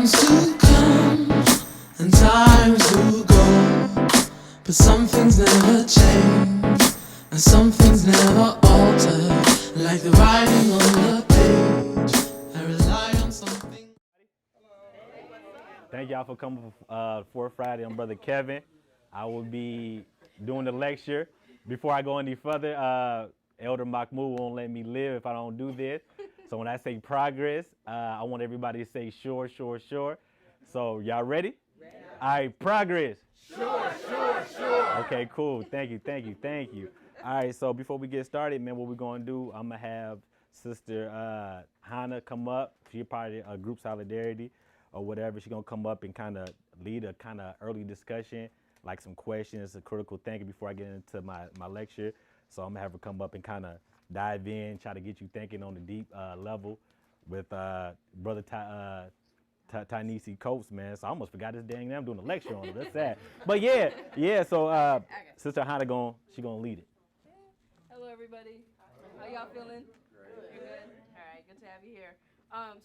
Times to come and times to go, but some things never change and some things never alter. Like the writing on the page, I rely on something. Thank y'all for coming for Friday. I'm Brother Kevin. I will be doing the lecture. Before I go any further, Elder Mahmoud won't let me live if I don't do this. So when I say progress, I want everybody to say sure, sure, sure. So y'all ready? Ready. All right, progress. Sure, sure, sure. Okay, cool. Thank you, thank you, thank you. All right, so before we get started, man, what we're going to do, I'm going to have Sister Hannah come up. She's part of Group Solidarity or whatever. She's going to come up and kind of lead a kind of early discussion, like some questions, a critical thinking before I get into my lecture. So I'm going to have her come up and kind of dive in, try to get you thinking on the deep level with Brother Ty Coates, man. So I almost forgot his dang name. I'm doing a lecture on it. That's sad. But yeah. So Sister Hannah she gonna lead it. Hello, everybody. How y'all feeling? Great. You're good? All right, good to have you here.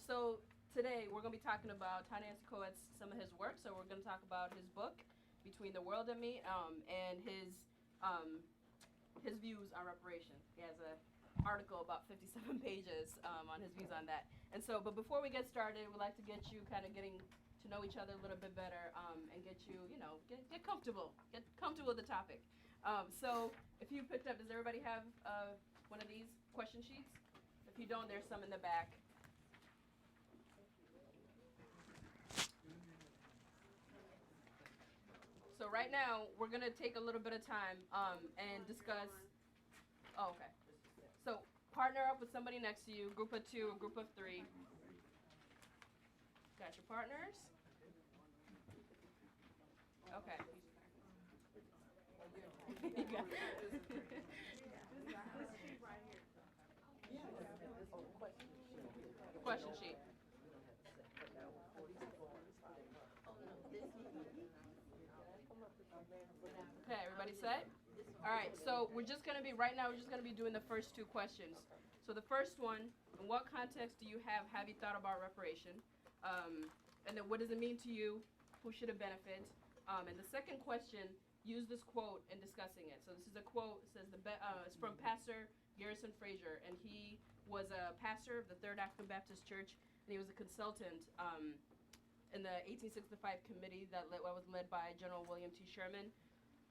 So today we're gonna be talking about Ty-Nance Coates, some of his work. So we're gonna talk about his book, Between the World and Me, and his views on reparations. He has an article about 57 pages on his views on that. And so, but before we get started, we'd like to get you kind of getting to know each other a little bit better and get you, get comfortable. Get comfortable with the topic. So if you picked up, does everybody have one of these question sheets? If you don't, there's some in the back. So right now, we're going to take a little bit of time and discuss. Oh, okay. So partner up with somebody next to you, group of two, group of three. Got your partners? Okay. Question sheet. Okay, everybody set? All right, so we're just going to be doing the first two questions. So the first one, in what context do you have you thought about reparation? And then what does it mean to you? Who should it benefit? And the second question, use this quote in discussing it. So this is a quote, it says it's from Pastor Garrison Frazier, and he was a pastor of the Third African Baptist Church, and he was a consultant in the 1865 committee that was led by General William T. Sherman,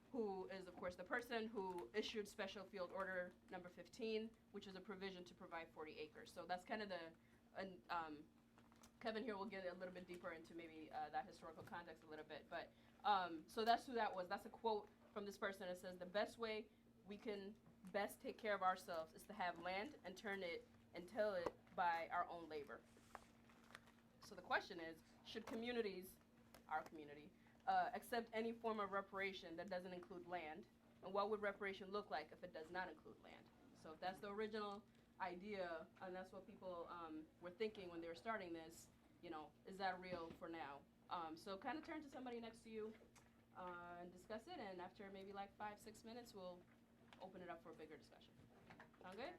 who is, of course, the person who issued Special Field Order number 15, which is a provision to provide 40 acres. So that's kind of Kevin here will get a little bit deeper into maybe that historical context a little bit. But so that's who that was. That's a quote from this person. It says, the best way we can best take care of ourselves is to have land and turn it and till it by our own labor. So the question is, should communities, our community, accept any form of reparation that doesn't include land? And what would reparation look like if it does not include land? So if that's the original idea, and that's what people were thinking when they were starting this, is that real for now? So kind of turn to somebody next to you and discuss it, and after maybe like 5-6 minutes, we'll open it up for a bigger discussion. Sound good?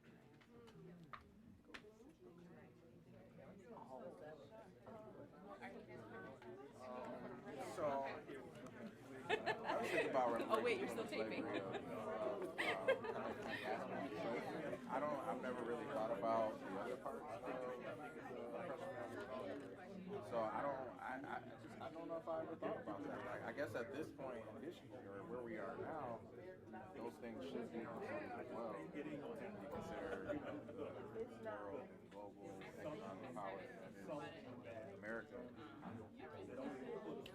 So, I was thinking about oh wait, you're still taping. I've never really thought about the other parts of so I don't know if I ever thought about that. Like, I guess at this point in history, or where we are now, those things should be considered as well. Be considered the world and global economic power that is America.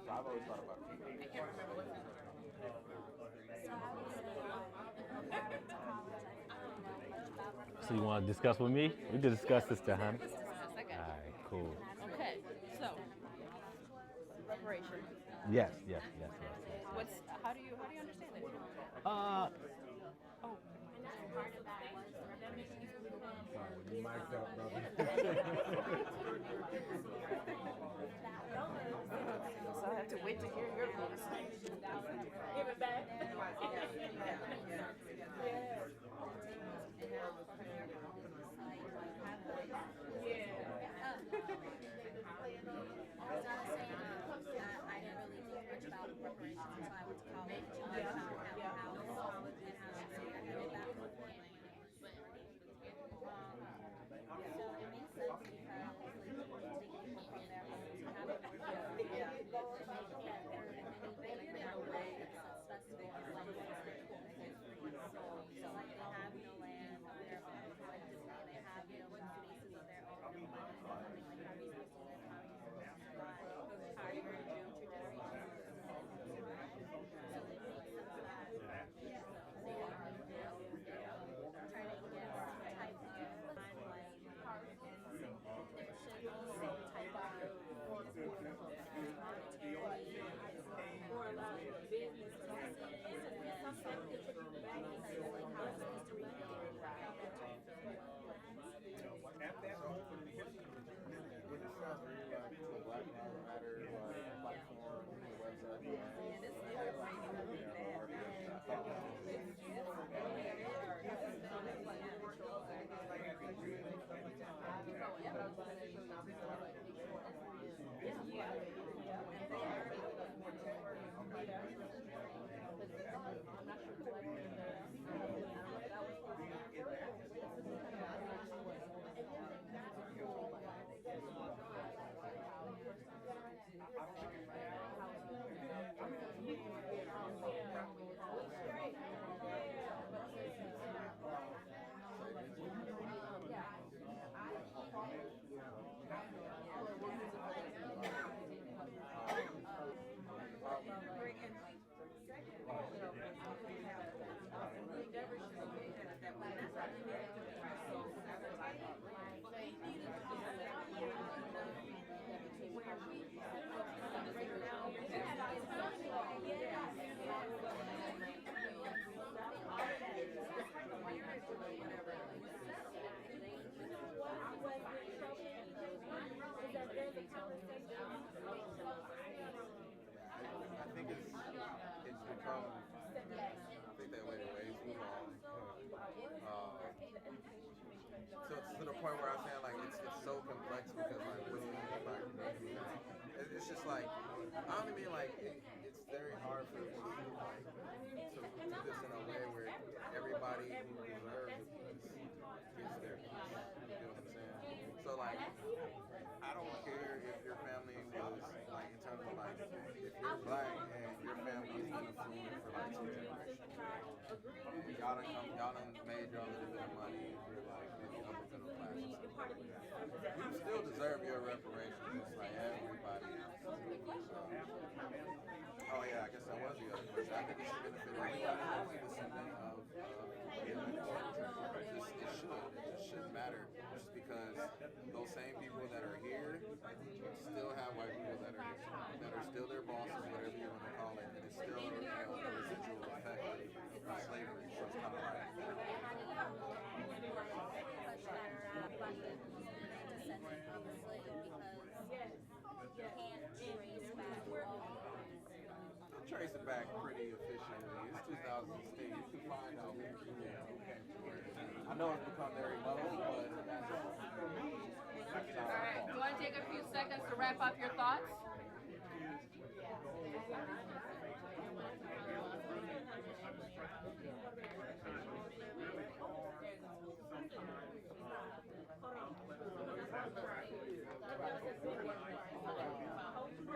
So I've always thought about it. I can't remember what So you want to discuss with me? We can discuss this, Hannah. Let's discuss. I got All right, cool. Okay, so reparation. Yes. How do you understand it? Uh, You mic'd up, brother. So I have to wait to hear your voice. Give it back. reparations until I went to college. And I found out how college and how severe I had that with my land. So it makes sense because taking people from their homes and having them to make that better in any better way. That's the biggest thing. So like they have no land, they're uncollected, they have some spaces of their own. Like how are you supposed to live? How are you supposed to survive? How are you going to do it your generations? So it makes sense that trying to get some type of limelight, and there should be some type of monetary or allowed business to something that should be back because like how is this to read the Black Lives Matter platform, the website. And it's really I think it's become, I think that waited way too long. To the point where I'm saying like it's so complex because like within the Black community, it's just like I don't mean like it's very hard for people like to do this in a way where everybody who deserves a piece gets their piece. You know what I'm saying? So like I don't care if your family was like in terms of like if you're black and your family's been affluent for like 2 generations. Y'all done made y'all a little bit of money if you're like maybe upper middle class or something like that. You still deserve your reparations just like everybody else. Oh yeah, I guess that was the other question. I think it should benefit everybody who's a descendant of it just shouldn't matter. Just because those same people that are here still have white people that are still their bosses, whatever you want to call it, and it's still a residual effect of slavery. So it's kind of like trace it back pretty efficiently. It's 2006. You can find out where people came from. I know it's become very low, but that's All right, do you want to take a few seconds to wrap up your thoughts?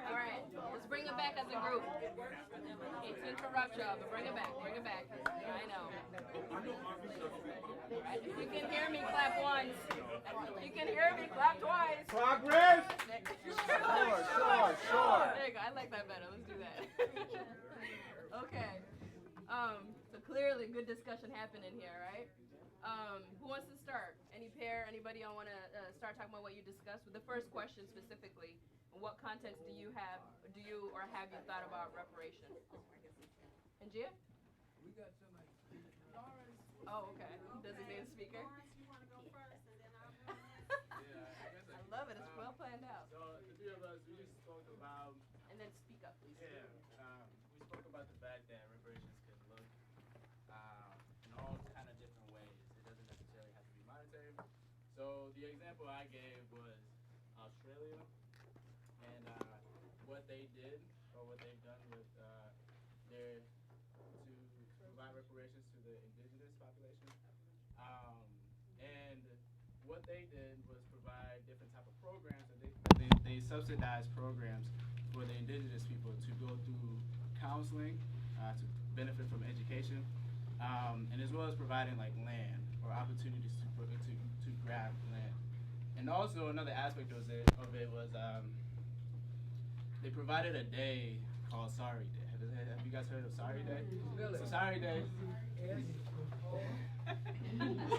All right, let's bring it back as a group. Hate to interrupt y'all, but bring it back, I know. Right, if you can hear me, clap once. If you can hear me, clap twice. Progress! Sure. There you go, I like that better, let's do that. Okay, so clearly good discussion happening here, right? Who wants to start? Any pair, anybody want to start talking about what you discussed? With the first question specifically, what context do you or have you thought about reparations? And Gia? We got somebody. Oh, okay. Designated speaker. You want to go first and then I'll go next? Yeah, I guess I love it. It's well planned out. So the three of us, we just spoke about, And then speak up, please. we spoke about the fact that reparations can look in all kind of different ways. It doesn't necessarily have to be monetary. So the example I gave was Australia and what they did or what they've done with they're to provide reparations to the indigenous population. And what they did was provide different type of programs, and they subsidized programs for the indigenous people to go through counseling, to benefit from education, and as well as providing like land or opportunities to grab land. And also another aspect of it was they provided a day called Sorry Day. Have you guys heard of Sorry Day? So Sorry Day.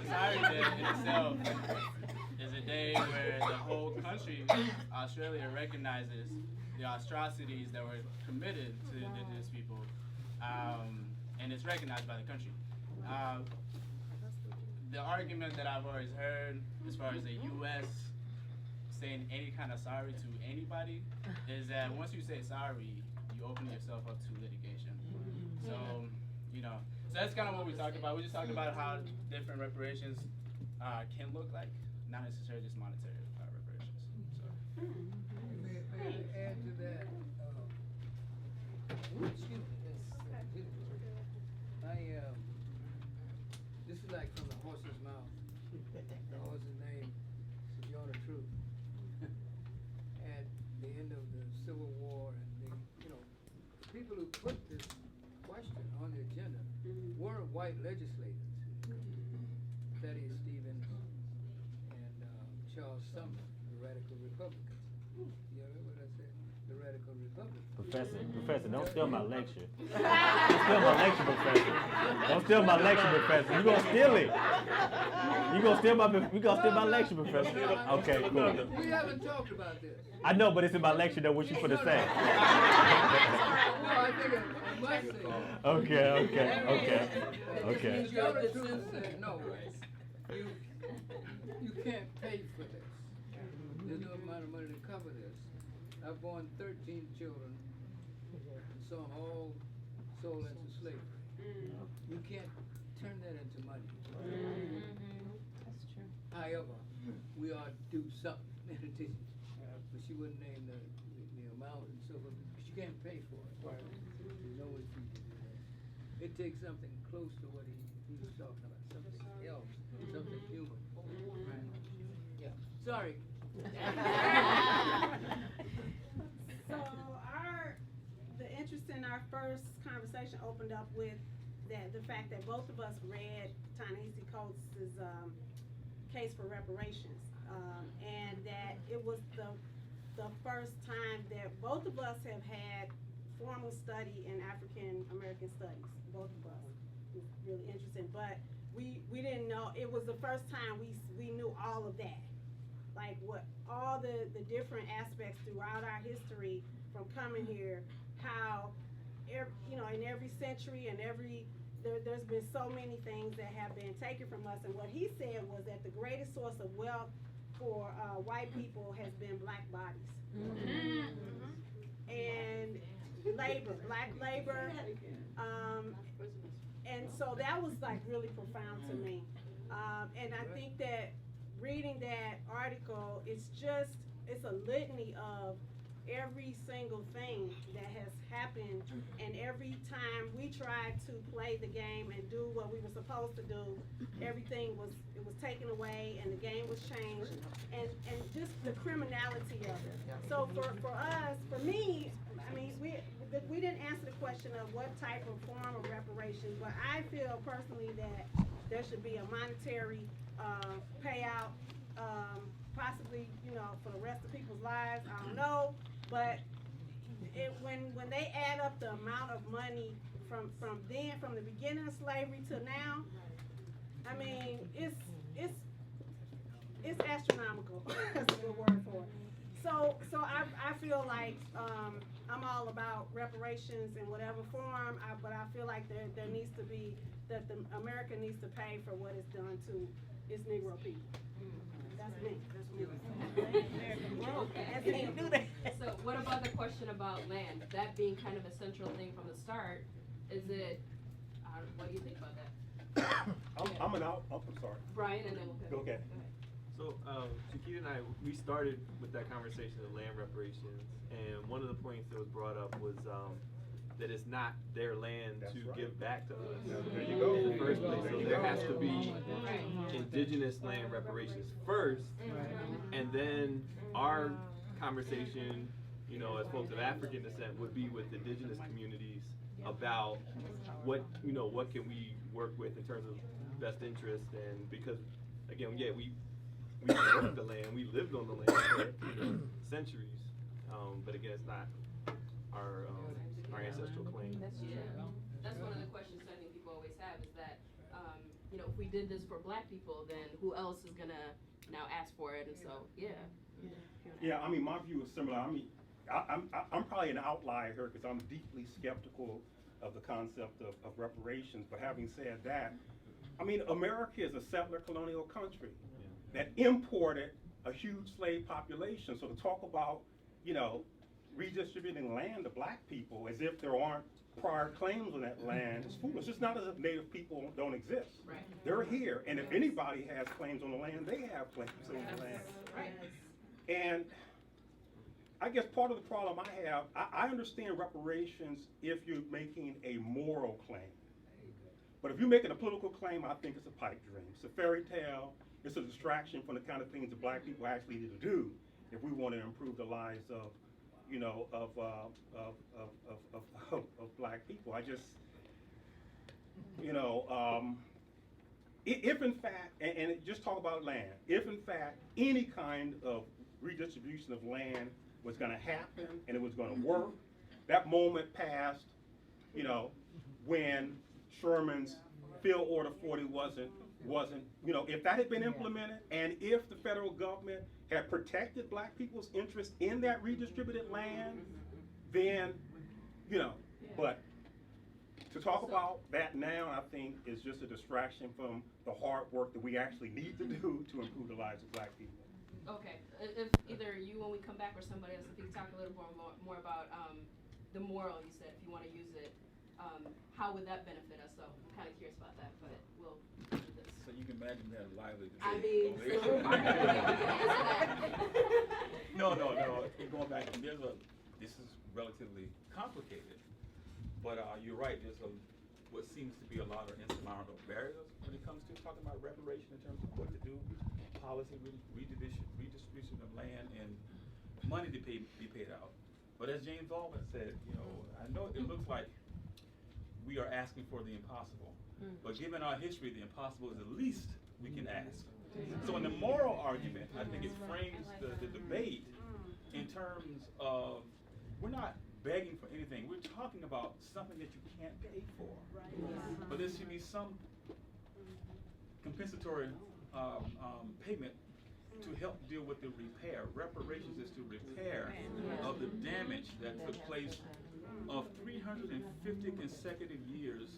Sorry Day in itself is a day where the whole country, Australia, recognizes the atrocities that were committed to the indigenous people, and it's recognized by the country. The argument that I've always heard as far as the U.S. saying any kind of sorry to anybody is that once you say sorry, you open yourself up to litigation. So, so that's kind of what we talked about. We just talked about how different reparations can look like, not necessarily just monetary reparations. So. May I add to that? Excuse me. This is like from the horse's mouth. The horse's name is Jonah Truth. At the end of the Civil War, and the people who put this question on the agenda were white legislators. Thaddeus Stevens and Charles Sumner, the Radical Republicans. You heard what I said? The Radical Republicans. Professor, don't steal my lecture. Don't steal my lecture, Professor. Don't steal my lecture, Professor. You gonna steal it. You gonna steal my lecture, Professor. Okay, cool. We haven't talked about this. I know, but it's in my lecture that what you put to say. No, I think I must say that. Okay. Jonah Truth said, no, you can't pay for this. There's no amount of money to cover this. I've born 13 children and saw them all sold into slavery. You can't turn that into money. That's true. However, we ought to do something in addition. But she wouldn't name the amount and so forth, because you can't pay for it. There's no way for you to do that. It takes something close to what he was talking about, something else, something human. Right. Yeah, sorry. So the interest in our first conversation opened up with the fact that both of us read Ta-Nehisi Coates' case for reparations, and that it was the first time that both of us have had formal study in African American studies. Both of us. It was really interesting, but we didn't know. It was the first time we knew all of that. Like what all the different aspects throughout our history from coming here, how in every century and there's been so many things that have been taken from us. And what he said was that the greatest source of wealth for white people has been black bodies. And black labor. And so that was like really profound to me. And I think that reading that article, it's a litany of every single thing that has happened, and every time we tried to play the game and do what we were supposed to do, everything was taken away and the game was changed, and just the criminality of it. So for us, for me, I mean, we didn't answer the question of what type of form of reparations, but I feel personally that there should be a monetary payout, possibly, for the rest of people's lives. I don't know, but when they add up the amount of money from the beginning of slavery to now, I mean, it's astronomical. That's a good word for it. So I feel like I'm all about reparations in whatever form, but I feel like there needs to be that America needs to pay for what it's done to its Negro people. That's me. So what about the question about land? That being kind of a central thing from the start, is it, what do you think about that? I'm sorry. Brian, and then we'll go. Okay. So, Chiquita and I, we started with that conversation of land reparations, and one of the points that was brought up was that it's not their land That's to right. give back to us There you go. in the first place. There So you there go. has to be indigenous land reparations first, and then our conversation, you know, as folks of African descent, would be with indigenous communities about what, you know, what can we work with in terms of best interest. And because again, yeah, we worked the land, we lived on the land for, you know, centuries, but again, it's not our ancestral claim. That's one of the questions I think people always have is that, you know, if we did this for black people, then who else is gonna now ask for it? And so, yeah. Yeah, I mean, my view is similar. I mean, I'm probably an outlier here because I'm deeply skeptical of the concept of reparations. But having said that, I mean, America is a settler colonial country that imported a huge slave population. So to talk about, you know, redistributing land to black people as if there aren't prior claims on that land is foolish. It's not as if Native people don't exist. Right. They're here, and if anybody has claims on the land, they have claims on the land. Right. And I guess part of the problem I have, I understand reparations if you're making a moral claim. But if you're making a political claim, I think it's a pipe dream. It's a fairy tale. It's a distraction from the kind of things that black people actually need to do if we want to improve the lives of, you know, of black people. I just, you know, if in fact, and just talk about land, if in fact any kind of redistribution of land was going to happen and it was going to work, that moment passed, you know, when Sherman's Field Order 40 wasn't, you know, if that had been implemented and if the federal government had protected black people's interest in that redistributed land, then, you know, but to talk about that now, I think, is just a distraction from the hard work that we actually need to do to improve the lives of black people. Okay, if either you when we come back or somebody else, if you could talk a little more about the moral, you said, if you want to use it, how would that benefit us? So I'm kind of curious about that, but we'll do this. So you can imagine we had a lively debate. I mean, over here. No. Going back, this is relatively complicated, but you're right. There's what seems to be a lot of insurmountable barriers when it comes to talking about reparation in terms of what to do, policy, redistribution of land, and money to be paid out. But as James Baldwin said, you know, I know it looks like we are asking for the impossible, but given our history, the impossible is the least we can ask. So in the moral argument, I think it frames the debate in terms of we're not begging for anything. We're talking about something that you can't pay for. But there should be some compensatory payment to help deal with the repair. Reparations is to repair of the damage that took place of 350 consecutive years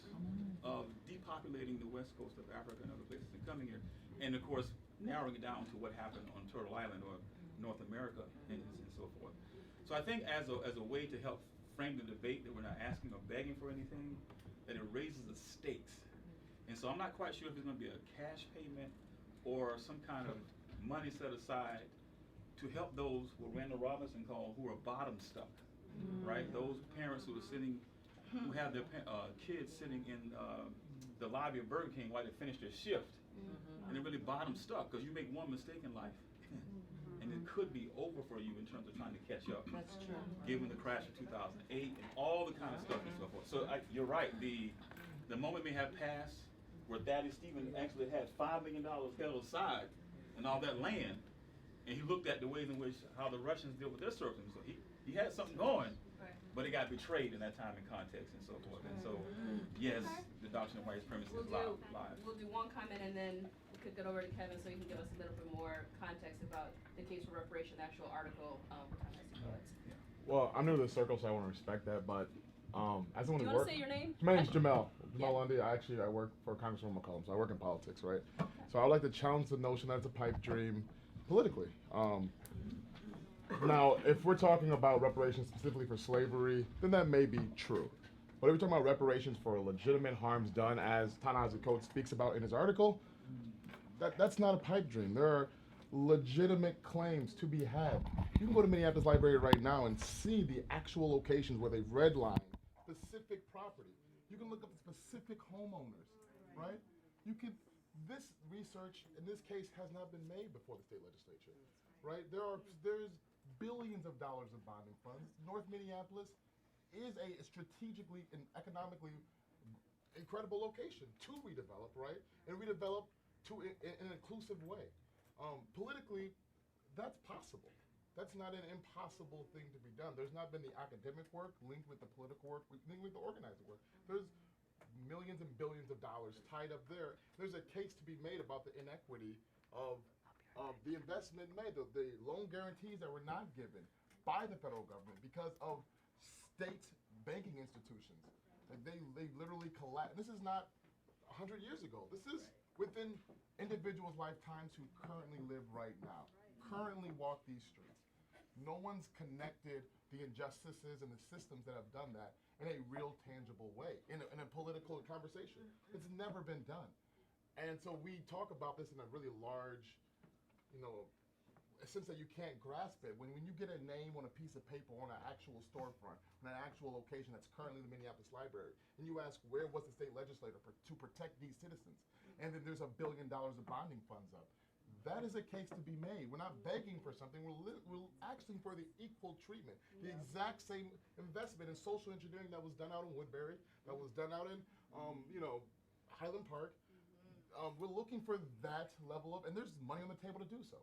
of depopulating the west coast of Africa and other places and coming here. And of course, narrowing it down to what happened on Turtle Island or North America and so forth. So I think as a way to help frame the debate that we're not asking or begging for anything, that it raises the stakes. And so I'm not quite sure if it's going to be a cash payment or some kind of money set aside to help those who Randall Robinson called who are bottom stuck, right? Those parents who are sitting, who have their kids sitting in the lobby of Burger King while they finish their shift, and they're really bottom stuck because you make one mistake in life, and it could be over for you in terms of trying to catch up. That's true. Given the crash of 2008 and all the kind of stuff and so forth. So you're right. The moment may have passed where Daddy Stephen actually had $5 million held aside and all that land, and he looked at the ways in which how the Russians deal with their serfdom. So he had something going, but it got betrayed in that time and context and so forth. And so, yes, the doctrine of white supremacy is live. We'll do one comment and then we'll kick it over to Kevin so he can give us a little bit more context about the case for reparation, the actual article. Well, I'm new to the circle, so I want to respect that. But as someone Do you who want works, to say your name? my name's Jamel Yeah. Lundy. I work for Congresswoman McCollum, so I work in politics, right? So I would like to challenge the notion that it's a pipe dream politically. Now, if we're talking about reparations specifically for slavery, then that may be true. But if we're talking about reparations for legitimate harms done, as Ta-Nehisi Coates speaks about in his article, that's not a pipe dream. There are legitimate claims to be had. You can go to Minneapolis Library right now and see the actual locations where they've redlined specific property. You can look up specific homeowners, right? You can, this research in this case has not been made before the state legislature, right? There's billions of dollars of bonding funds. North Minneapolis is a strategically and economically incredible location to redevelop, right? And redevelop in an inclusive way. Politically, that's possible. That's not an impossible thing to be done. There's not been the academic work linked with the political work, linked with the organizing work. There's millions and billions of dollars tied up there. There's a case to be made about the inequity of the investment made, the loan guarantees that were not given by the federal government because of state banking institutions. Like they literally collapsed. This is not 100 years ago. This is within individuals' lifetimes who currently live right now, currently walk these streets. No one's connected the injustices and the systems that have done that in a real, tangible way, in a political conversation. It's never been done. And so we talk about this in a really large, a sense that you can't grasp it. When you get a name on a piece of paper on an actual storefront, on an actual location that's currently the Minneapolis Library, and you ask where was the state legislator to protect these citizens, and then there's $1 billion of bonding funds up. That is a case to be made. We're not begging for something. We're asking for the equal treatment, the exact same investment in social engineering that was done out in Woodbury, that was done out in, Highland Park. We're looking for that level of, and there's money on the table to do so.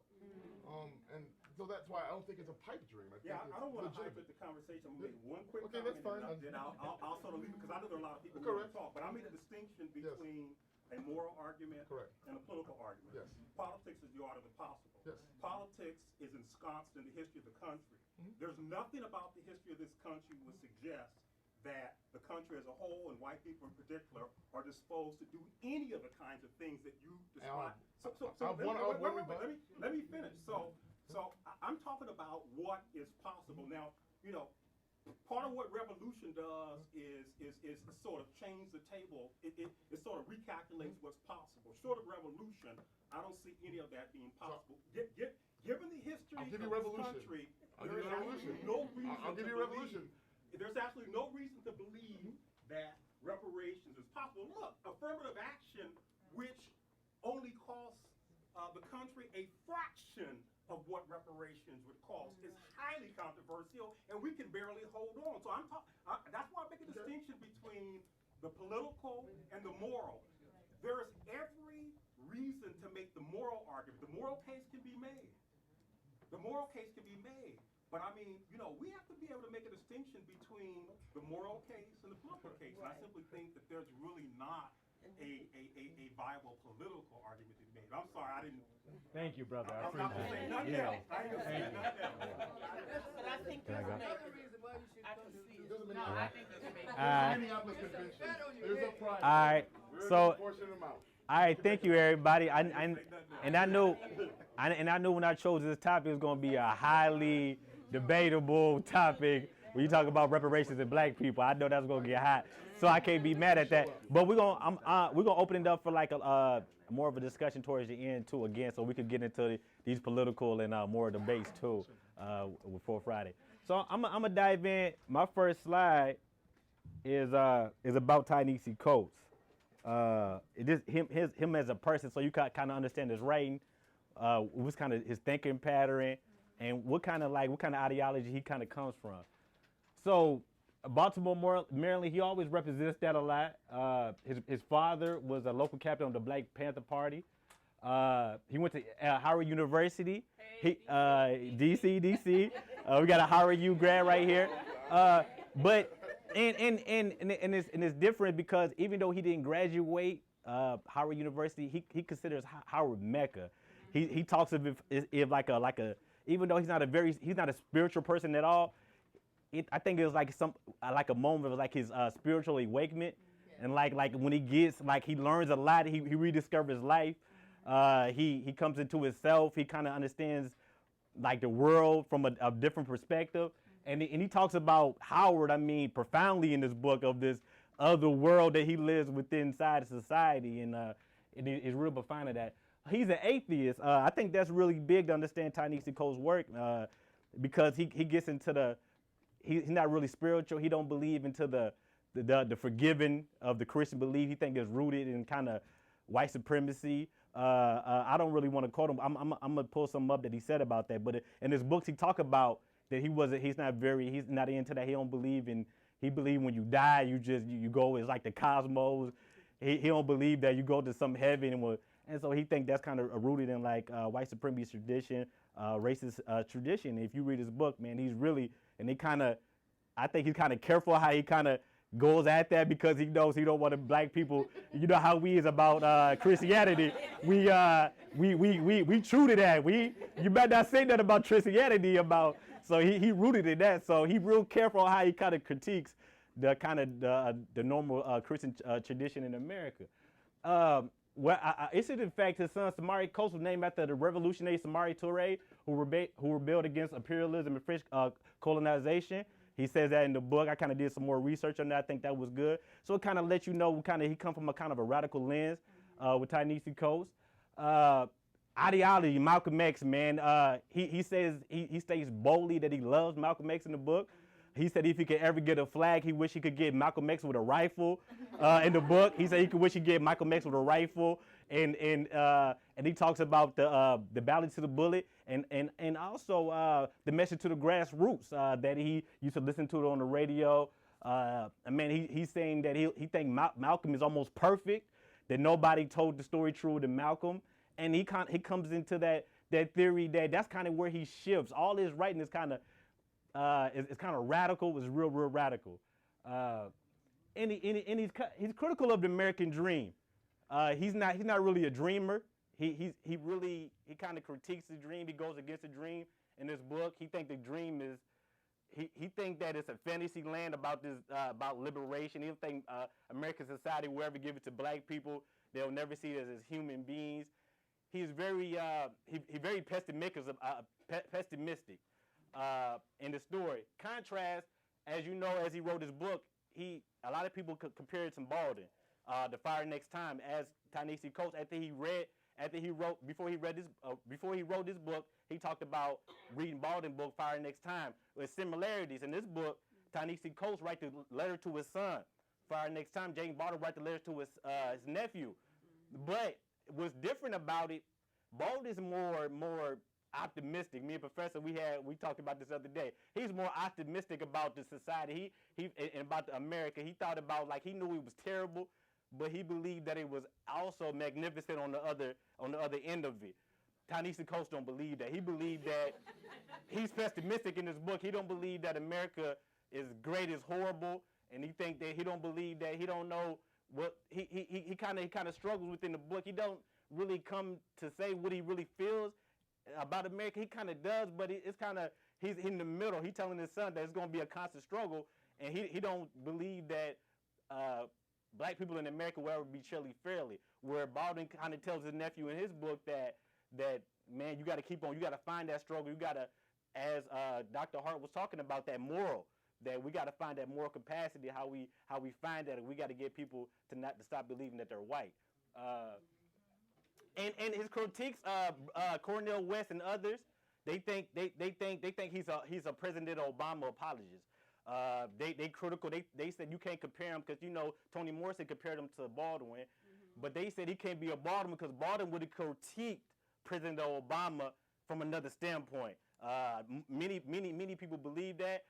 And so that's why I don't think it's a pipe dream. I don't want to hype the conversation. I'm going to make one quick comment. Okay, that's fine. Then I'll sort of leave it, because I know there are a lot of people who want to talk, but I make a distinction between a moral argument and a political argument. Yes. Politics is the art of the possible. Yes. Politics is ensconced in the history of the country. There's nothing about the history of this country would suggest that the country as a whole, and white people in particular, are disposed to do any of the kinds of things that you describe. Let me finish. So I'm talking about what is possible. Now, part of what revolution does is sort of change the table. It sort of recalculates what's possible. Short of revolution, I don't see any of that being possible. Given the history of this country, there's absolutely no reason there's absolutely no reason to believe that reparations is possible. Look, affirmative action, which only costs the country a fraction of what reparations would cost, is highly controversial, and we can barely hold on. So that's why I make a distinction between the political and the moral. There is every reason to make the moral argument. The moral case can be made. The moral case can be made. But I mean, we have to be able to make a distinction between the moral case and the political case. And I simply think that there's really not a viable political argument to be made. I'm sorry, I didn't. Thank you, brother. I I'm not going to say nothing else. I ain't going to say nothing else. But I think there's Another reason why you should come to the No, I think there's Minneapolis Convention. There's a prize. All right, so. All right, thank you, everybody. And I knew when I chose this topic, it was going to be a highly debatable topic. When you talk about reparations and black people, I know that's going to get hot, so I can't be mad at that. But we're gonna open it up for like a more of a discussion towards the end too, again, so we could get into these political and more debates too before Friday. So I'm gonna dive in. My first slide is about Ta-Nehisi Coates. Him as a person, so you kind of understand his writing, what's kind of his thinking pattern, and what kind of ideology he kind of comes from. So Baltimore, Maryland, he always represents that a lot. His father was a local captain of the Black Panther Party. He went to Howard University. DC. We got a Howard U grad right here. But it's different because even though he didn't graduate Howard University, he considers Howard Mecca. He talks of it like a even though he's not a spiritual person at all. I think it was like a moment of like his spiritual awakening, and like when he gets he learns a lot. He rediscovers life. He comes into himself. He kind of understands like the world from a different perspective. And he talks about Howard, profoundly in this book, of this other world that he lives within inside society, and it's real profound of that. He's an atheist. I think that's really big to understand Ta-Nehisi Coates' work because he gets into he's not really spiritual. He don't believe into the forgiving of the Christian belief. He think it's rooted in kind of white supremacy. I don't really want to quote him. I'm gonna pull some up that he said about that. But in his books, he talk about that he's not into that. He don't believe in. He believe when you die, you go. It's like the cosmos. He don't believe that you go to some heaven and so he think that's kind of rooted in like white supremacy tradition, racist tradition. If you read his book, man, he's really I think he's kind of careful how he kind of goes at that because he knows he don't want the black people. You know how we is about Christianity. We true to that. You better not say that about Christianity about. So he rooted in that. So he real careful how he kind of critiques the kind of the normal Christian tradition in America. It's in fact his son Samari Coast was named after the revolutionary Samari Touré who rebelled against imperialism and French colonization. He says that in the book. I kind of did some more research on that. I think that was good. So it kind of lets you know he come from a kind of a radical lens with Ta-Nehisi Coates. Ideology, Malcolm X, man. He says he states boldly that he loves Malcolm X in the book. He said if he could ever get a flag, he wish he could get Malcolm X with a rifle in the book. He said he could wish he could get Malcolm X with a rifle, and he talks about the balance to the bullet, and also the message to the grassroots that he used to listen to it on the radio. Man, he's saying that he think Malcolm is almost perfect, that nobody told the story true to Malcolm, and he comes into that theory that's kind of where he shifts. All his writing is kind of it's kind of radical. It's real radical. And he's critical of the American dream. He's not really a dreamer. He kind of critiques the dream. He goes against the dream in this book. He think the dream is he think that it's a fantasy land about liberation. He don't think American society will ever give it to black people. They'll never see it as human beings. He's very very pessimistic in the story. Contrast, as you know, as he wrote his book, a lot of people compare it to Baldwin, The Fire Next Time, as Ta-Nehisi Coates before he wrote this book, he talked about reading Baldwin's book Fire Next Time with similarities. In this book, Ta-Nehisi Coates write the letter to his son. Fire Next Time, James Baldwin write the letter to his nephew. But what's different about it, Baldwin is more optimistic. Me and Professor, we talked about this other day. He's more optimistic about the society. He and about America. He thought about, like, he knew it was terrible, but he believed that it was also magnificent on the other end of it. Ta-Nehisi Coates don't believe that. He believed that he's pessimistic in this book. He don't believe that America is great, is horrible, and he think that he don't believe that. He don't know what he kind of struggles within the book. He don't really come to say what he really feels about America. He kind of does, but it's kind of, he's in the middle. He's telling his son that it's going to be a constant struggle, and he don't believe that black people in America will ever be treated fairly. Where Baldwin kind of tells his nephew in his book that man, you got to keep on, you got to find that struggle. You got to, as Dr. Hart was talking about, that moral, that we got to find that moral capacity, how we find that, and we got to get people to stop believing that they're white. And his critiques, Cornel West and others, they think he's a President Obama apologist. They critical. They said you can't compare him because, you know, Toni Morrison compared him to Baldwin, but they said he can't be a Baldwin because Baldwin would have critiqued President Obama from another standpoint. Many people believe that.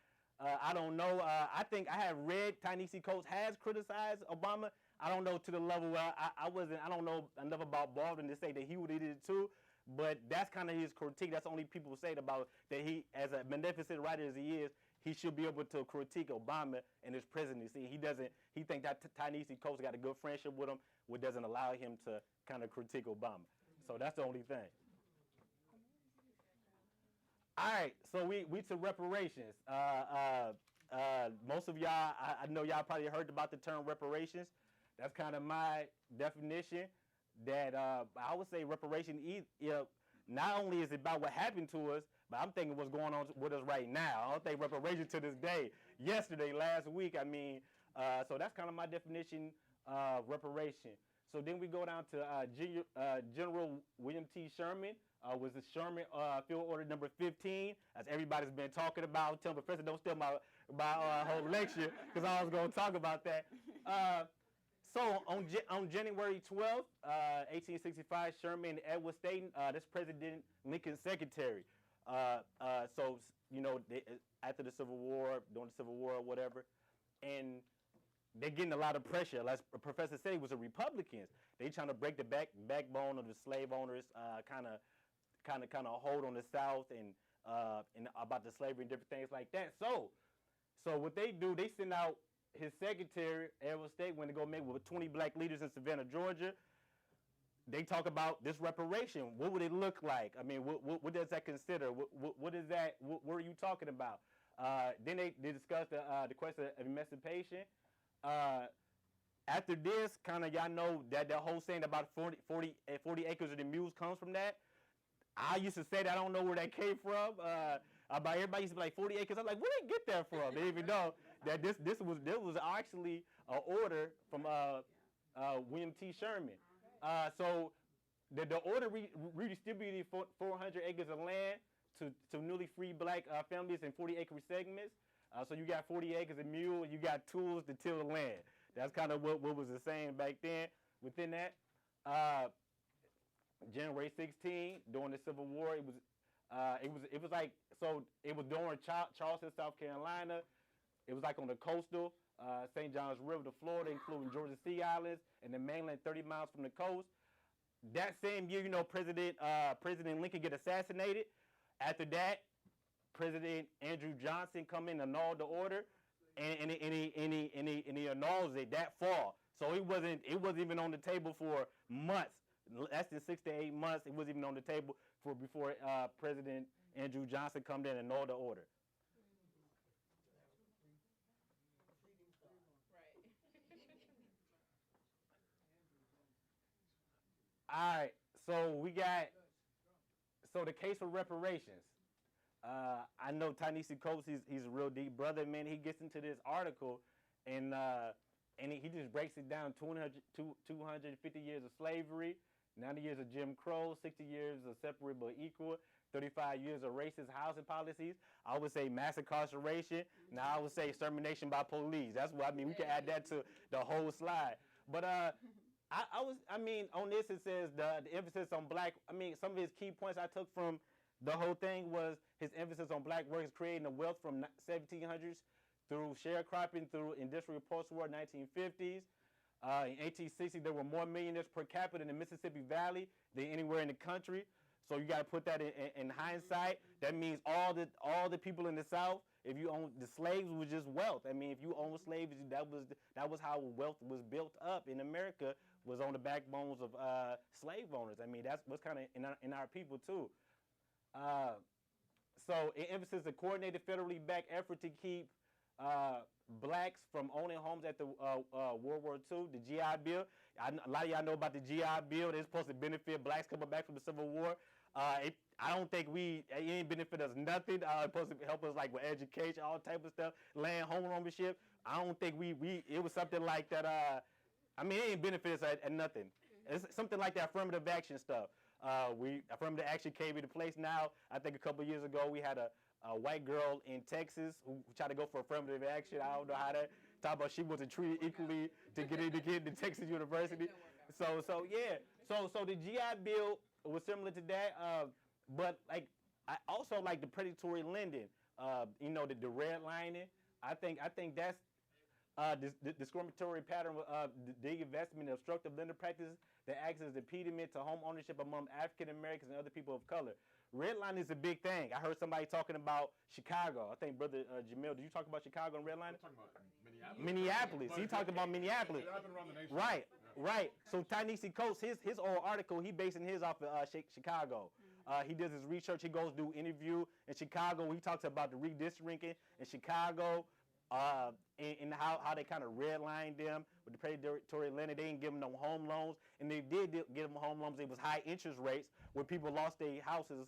I don't know. I think I have read Ta-Nehisi Coates has criticized Obama. I don't know to the level where I don't know enough about Baldwin to say that he would have did it too, but that's kind of his critique. That's only people say about that he, as a magnificent writer as he is, he should be able to critique Obama and his presidency. He doesn't. He thinks that Ta-Nehisi Coates got a good friendship with him, which doesn't allow him to kind of critique Obama. So that's the only thing. All right, so we to reparations. Most of y'all, I know y'all probably heard about the term reparations. That's kind of my definition. That I would say reparation, not only is it about what happened to us, but I'm thinking what's going on with us right now. I don't think reparations to this day, yesterday, last week. I mean, so that's kind of my definition of reparation. So then we go down to General William T. Sherman, was the Sherman Field Order number 15, as everybody's been talking about. Tell the Professor don't steal my whole lecture, because I was going to talk about that. So on January 12th, 1865, Sherman and Edward Stanton, that's President Lincoln's secretary. So, you know, after the Civil War, during the Civil War or whatever, and they're getting a lot of pressure. Like Professor said, it was the Republicans. They trying to break the backbone of the slave owners, kind of hold on the South and about the slavery and different things like that. So what they do, they send out his secretary, Edward Stanton, when they go meet with 20 black leaders in Savannah, Georgia. They talk about this reparation. What would it look like? I mean, what does that consider? What is that? What are you talking about? Then they discuss the question of emancipation. After this, kind of y'all know that the whole saying about 40 acres of the mules comes from that. I used to say that. I don't know where that came from. About everybody used to be like 40 acres. I'm like, where did they get that from? They even know that this was actually an order from William T. Sherman. So the order redistributed 400 acres of land to newly free black families in 40-acre segments. So you got 40 acres of mule, you got tools to till the land. That's kind of what was the saying back then. Within that, January 16, during the Civil War, it was like, so it was during Charleston, South Carolina. It was like on the coastal, St. John's River to Florida, including Georgia Sea Islands and the mainland 30 miles from the coast. That same year, you know, President Lincoln get assassinated. After that, President Andrew Johnson come in and annul the order, and he annuls it that fall. So it wasn't even on the table for months, less than 6 to 8 months. It wasn't even on the table before President Andrew Johnson come in and annul the order. All right, so the case for reparations. I know Ta-Nehisi Coates, he's a real deep brother, man. He gets into this article and he just breaks it down: 250 years of slavery, 90 years of Jim Crow, 60 years of separate but equal, 35 years of racist housing policies. I would say mass incarceration. Now I would say extermination by police. That's what I mean. We can add that to the whole slide. But on this it says the emphasis on black. I mean, some of his key points I took from the whole thing was his emphasis on black workers creating the wealth from 1700s through sharecropping, through industrial post-war 1950s. In 1860, there were more millionaires per capita in the Mississippi Valley than anywhere in the country. So you got to put that in hindsight. That means all the people in the South, if you own the slaves, was just wealth. I mean, if you own slaves, that was how wealth was built up in America, was on the backbones of slave owners. I mean, that's what's kind of in our people too. So it emphasizes a coordinated, federally backed effort to keep blacks from owning homes at the World War II, the GI Bill. A lot of y'all know about the GI Bill. They're supposed to benefit blacks coming back from the Civil War. I don't think it ain't benefit us nothing. It's supposed to help us like with education, all type of stuff, land, home ownership. I don't think it was something like that. It ain't benefit us at nothing. It's something like that affirmative action stuff. Affirmative action came into place now. I think a couple years ago we had a white girl in Texas who tried to go for affirmative action. I don't know how that. Talk about she wasn't treated equally to get into Texas University. So yeah. So the GI Bill was similar to that. But like I also like the predatory lending. The redlining. I think that's the discriminatory pattern of the investment in obstructive lender practices that acts as an impediment to home ownership among African Americans and other people of color. Redlining is a big thing. I heard somebody talking about Chicago. I think Brother Jamil, did you talk about Chicago and redlining? We're talking about Minneapolis. He talked about Minneapolis. It happened around the nation. Right. So Ta-Nehisi Coates, his oral article, he basing his off of Chicago. He does his research. He goes do interview in Chicago. He talks about the redistricting in Chicago. And how they kind of redlined them with the predatory lending. They didn't give them no home loans, and they did give them home loans. It was high interest rates where people lost their houses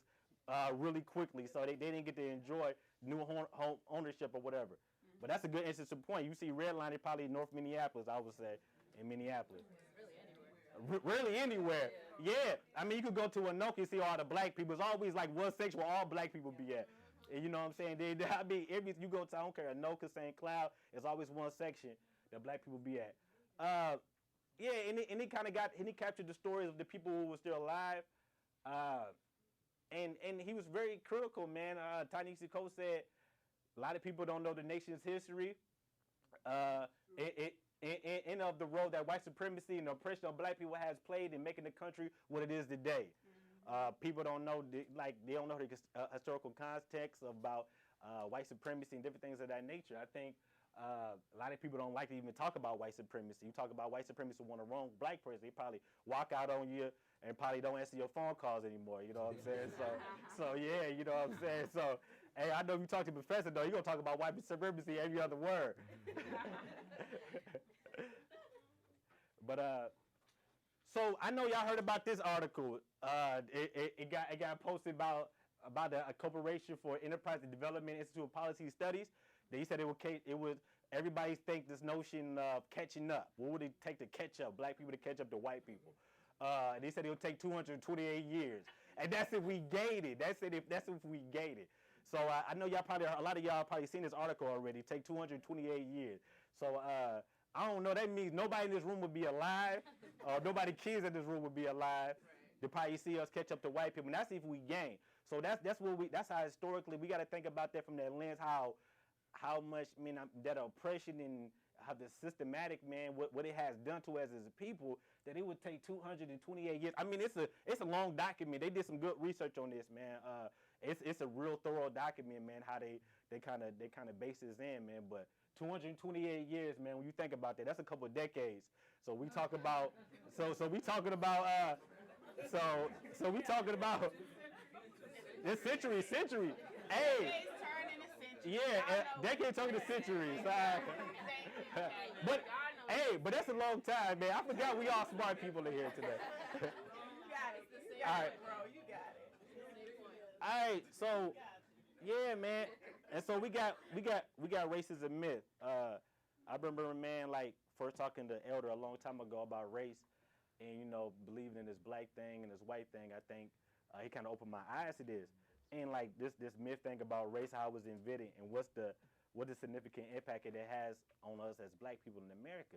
really quickly, so they didn't get to enjoy new home ownership or whatever. Mm-hmm. But that's a good instance of point. You see redlining probably North Minneapolis, I would say, in Minneapolis. Really anywhere. Really anywhere. Yeah, I mean, you could go to Anoka and see all the black people. It's always like one section where all black people be at. And you know what I'm saying? I mean, you go to, I don't care, Anoka, St. Cloud, it's always one section that black people be at. Yeah, and he kind of he captured the stories of the people who were still alive. And he was very critical, man. Ta-Nehisi Coates said, a lot of people don't know the nation's history. And of the role that white supremacy and the oppression of black people has played in making the country what it is today. People don't know, they don't know the historical context about white supremacy and different things of that nature. I think a lot of people don't like to even talk about white supremacy. You talk about white supremacy when a wrong black person, they probably walk out on you and probably don't answer your phone calls anymore. You know what I'm saying? So yeah, you know what I'm saying? So, hey, I know if you talk to the professor, though, you're going to talk about white supremacy every other word. But, so I know y'all heard about this article. It got posted about a corporation for Enterprise and Development Institute of Policy Studies. They said it would everybody think this notion of catching up. What would it take to catch up? Black people to catch up to white people. They said it would take 228 years, and that's if we gated. That's if we gated. So I know a lot of y'all probably seen this article already. Take 228 years. So I don't know. That means nobody in this room would be alive, or nobody kids in this room would be alive. They probably see us catch up to white people, and that's if we gain. So that's how historically we got to think about that from that lens. How much that oppression and how the systematic what it has done to us as a people, that it would take 228 years. I mean, it's a long document. They did some good research on this, man. It's a real thorough document, man. How they kind of base this in, man. But 228 years, man. When you think about that, that's a couple of decades. So we talk about we talking about this century. Hey. Yeah, decade talking to centuries. But hey, but that's a long time, man. I forgot we all smart people in here today. You got it. All right, bro. You got it. All right, so yeah, man. And so we got racism myth. I remember, man, like first talking to Elder a long time ago about race, and believing in this black thing and this white thing. I think he kind of opened my eyes to this. And like this myth thing about race, how it was invented, and what the significant impact it has on us as black people in America.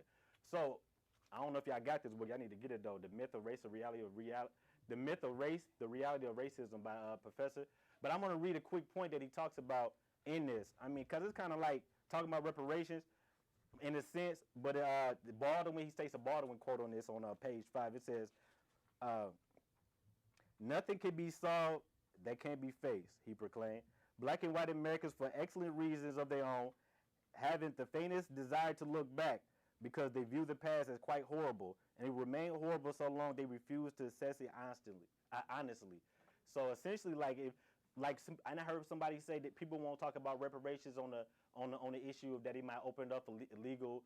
So I don't know if y'all got this, but y'all need to get it though. The myth of race, the reality of the myth of race, the reality of racism by Professor. But I'm gonna read a quick point that he talks about in this. I mean, cause it's kind of like talking about reparations in a sense. But Baldwin, he states a Baldwin quote on this on page 5. It says, "Nothing can be solved that can't be faced," he proclaimed. "Black and white Americans, for excellent reasons of their own, haven't the faintest desire to look back because they view the past as quite horrible, and it remain horrible so long they refuse to assess it honestly." So essentially, and I heard somebody say that people won't talk about reparations on the issue of that it might open up illegal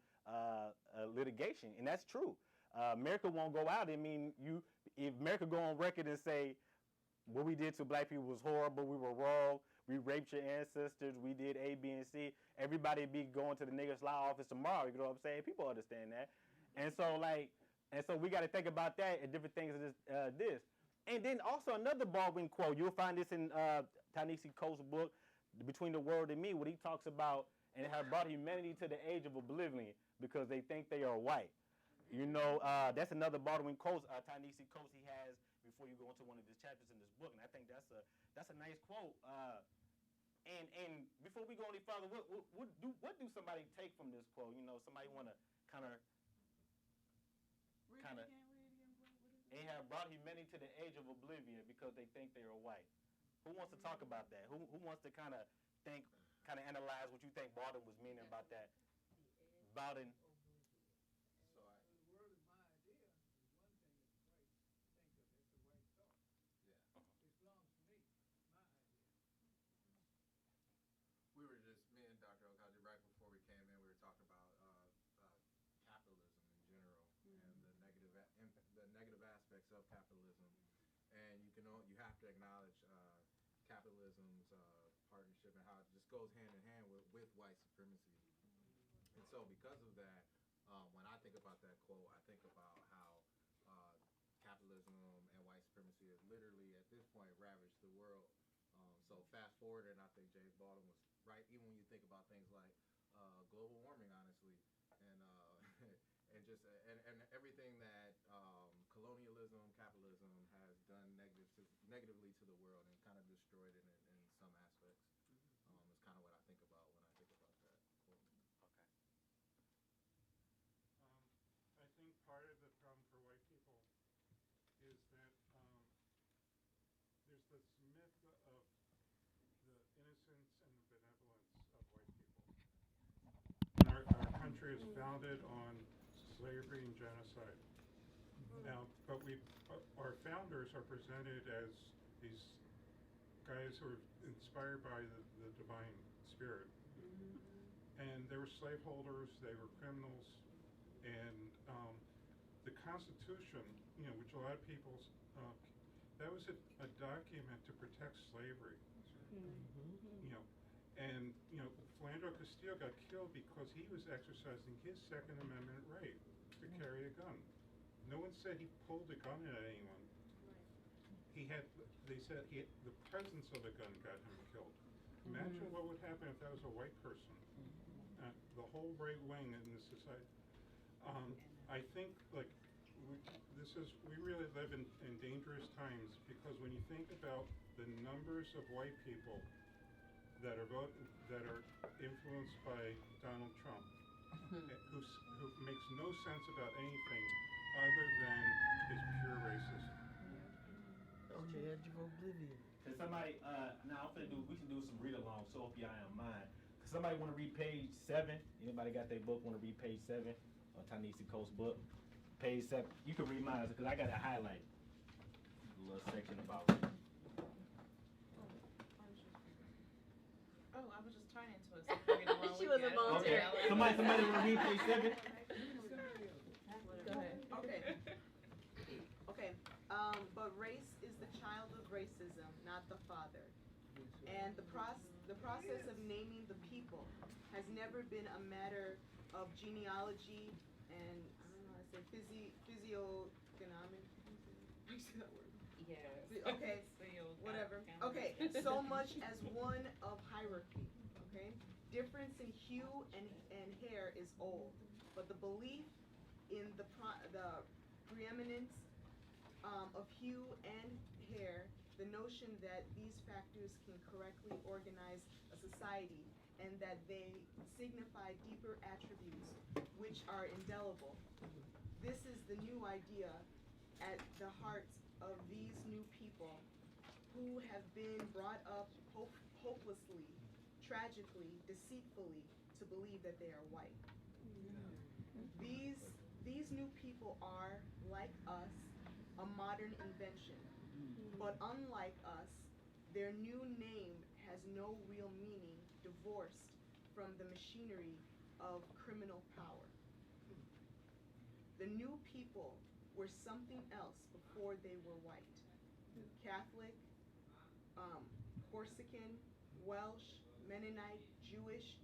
litigation, and that's true. America won't go out. I mean, if America go on record and say, what we did to black people was horrible, we were wrong, we raped your ancestors, we did A, B, and C, everybody be going to the nigger's law office tomorrow, you know what I'm saying? People understand that. And so we got to think about that and different things of this. And then also another Baldwin quote, you'll find this in Ta-Nehisi Coates' book, Between the World and Me, what he talks about, and it has brought humanity to the age of oblivion because they think they are white. That's another Baldwin quote, Ta-Nehisi Coates he has before you go into one of his chapters in this book, and I think that's a nice quote. And before we go any further, what do somebody take from this quote? Somebody want to kind of. They have brought humanity to the age of oblivion because they think they are white. Who wants to talk about that? Who wants to kind of analyze what you think Baldwin was meaning about that? Baldwin. We were just, me and Dr. Okaji, right before we came in, we were talking about capitalism in general and the negative aspects of capitalism. And you have to acknowledge capitalism's partnership and how it just goes hand in hand with white supremacy. And so because of that, when I think about that quote, I think about how capitalism and supremacy has literally, at this point, ravaged the world. So fast forward, and I think James Baldwin was right, even when you think about things like global warming, honestly, and and just and everything that colonialism, capitalism has done negatively to the world and kind of destroyed it in some aspects. Is kind of what I think about when I think about that quote. Okay. I think part of the problem for white people is that there's this myth of the innocence and the benevolence of white people. And our country is founded on slavery and genocide. Now, but our founders are presented as these guys who are inspired by the divine spirit. And they were slaveholders, they were criminals, and the Constitution, which a lot of people, that was a document to protect slavery. And Philando Castile got killed because he was exercising his Second Amendment right to carry a gun. No one said he pulled a gun at anyone. They said the presence of the gun got him killed. Imagine what would happen if that was a white person. The whole right wing in this society. I think we really live in dangerous times, because when you think about the numbers of white people that are influenced by Donald Trump, who makes no sense about anything other than his pure racism. On the edge of oblivion. Can somebody, now we can do some read-along, so if y'all don't mind. Can somebody want to read page 7? Anybody got their book, want to read page 7? Or Ta-Nehisi Coates' book? Page 7. You can read mine, because I got to highlight a little section about it. Oh, I was just turning to it. She was a volunteer. Okay. Somebody want to read page 7? Go ahead. Okay. But race is the child of racism, not the father. And the process of naming the people has never been a matter of genealogy and, I don't know how to say, physiognomic. You see that word? Yeah. Okay, whatever. Okay, so much as one of hierarchy, okay? Difference in hue and hair is old, but the belief in the preeminence of hue and hair, the notion that these factors can correctly organize a society and that they signify deeper attributes which are indelible. This is the new idea at the heart of these new people who have been brought up hopelessly, tragically, deceitfully to believe that they are white. These new people are, like us, a modern invention. But unlike us, their new name has no real meaning, divorced from the machinery of criminal power. The new people were something else before they were white. Catholic, Corsican, Welsh, Mennonite, Jewish,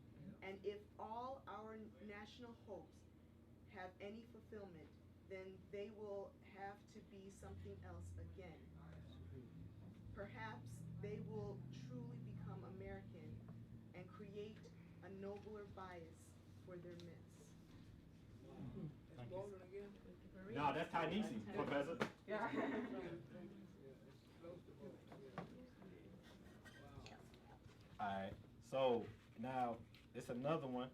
and if all our national hopes have any fulfillment, then they will have to be something else again. Perhaps they will truly become American and create a nobler bias for their myths. That's Baldwin again? No, that's Ta-Nehisi, Professor. Yeah. Alright, so now it's another one.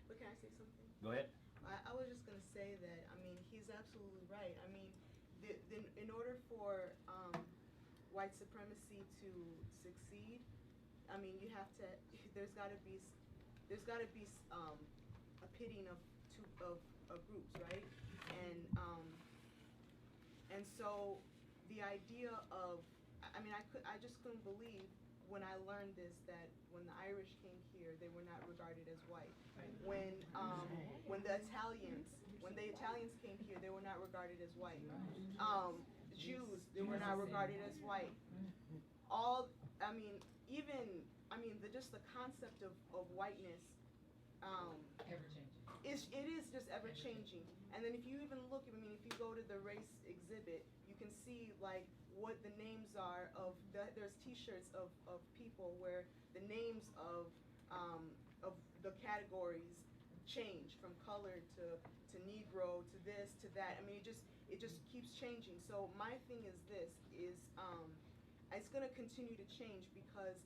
But can I say something? Go ahead. I was just going to say that, I mean, he's absolutely right. I mean, in order for white supremacy to succeed, I mean, you have to, there's got to be a pitting of groups, right? And so the idea of, I mean, I just couldn't believe when I learned this, that when the Irish came here, they were not regarded as white. When the Italians came here, they were not regarded as white. Jews, they were not regarded as white. Just the concept of whiteness, it is just ever changing. And then if you even look, I mean, if you go to the race exhibit, you can see like what the names are of there's T-shirts of people where the names of the categories change from color to Negro to this to that. I mean, it just keeps changing. So my thing is this is it's going to continue to change because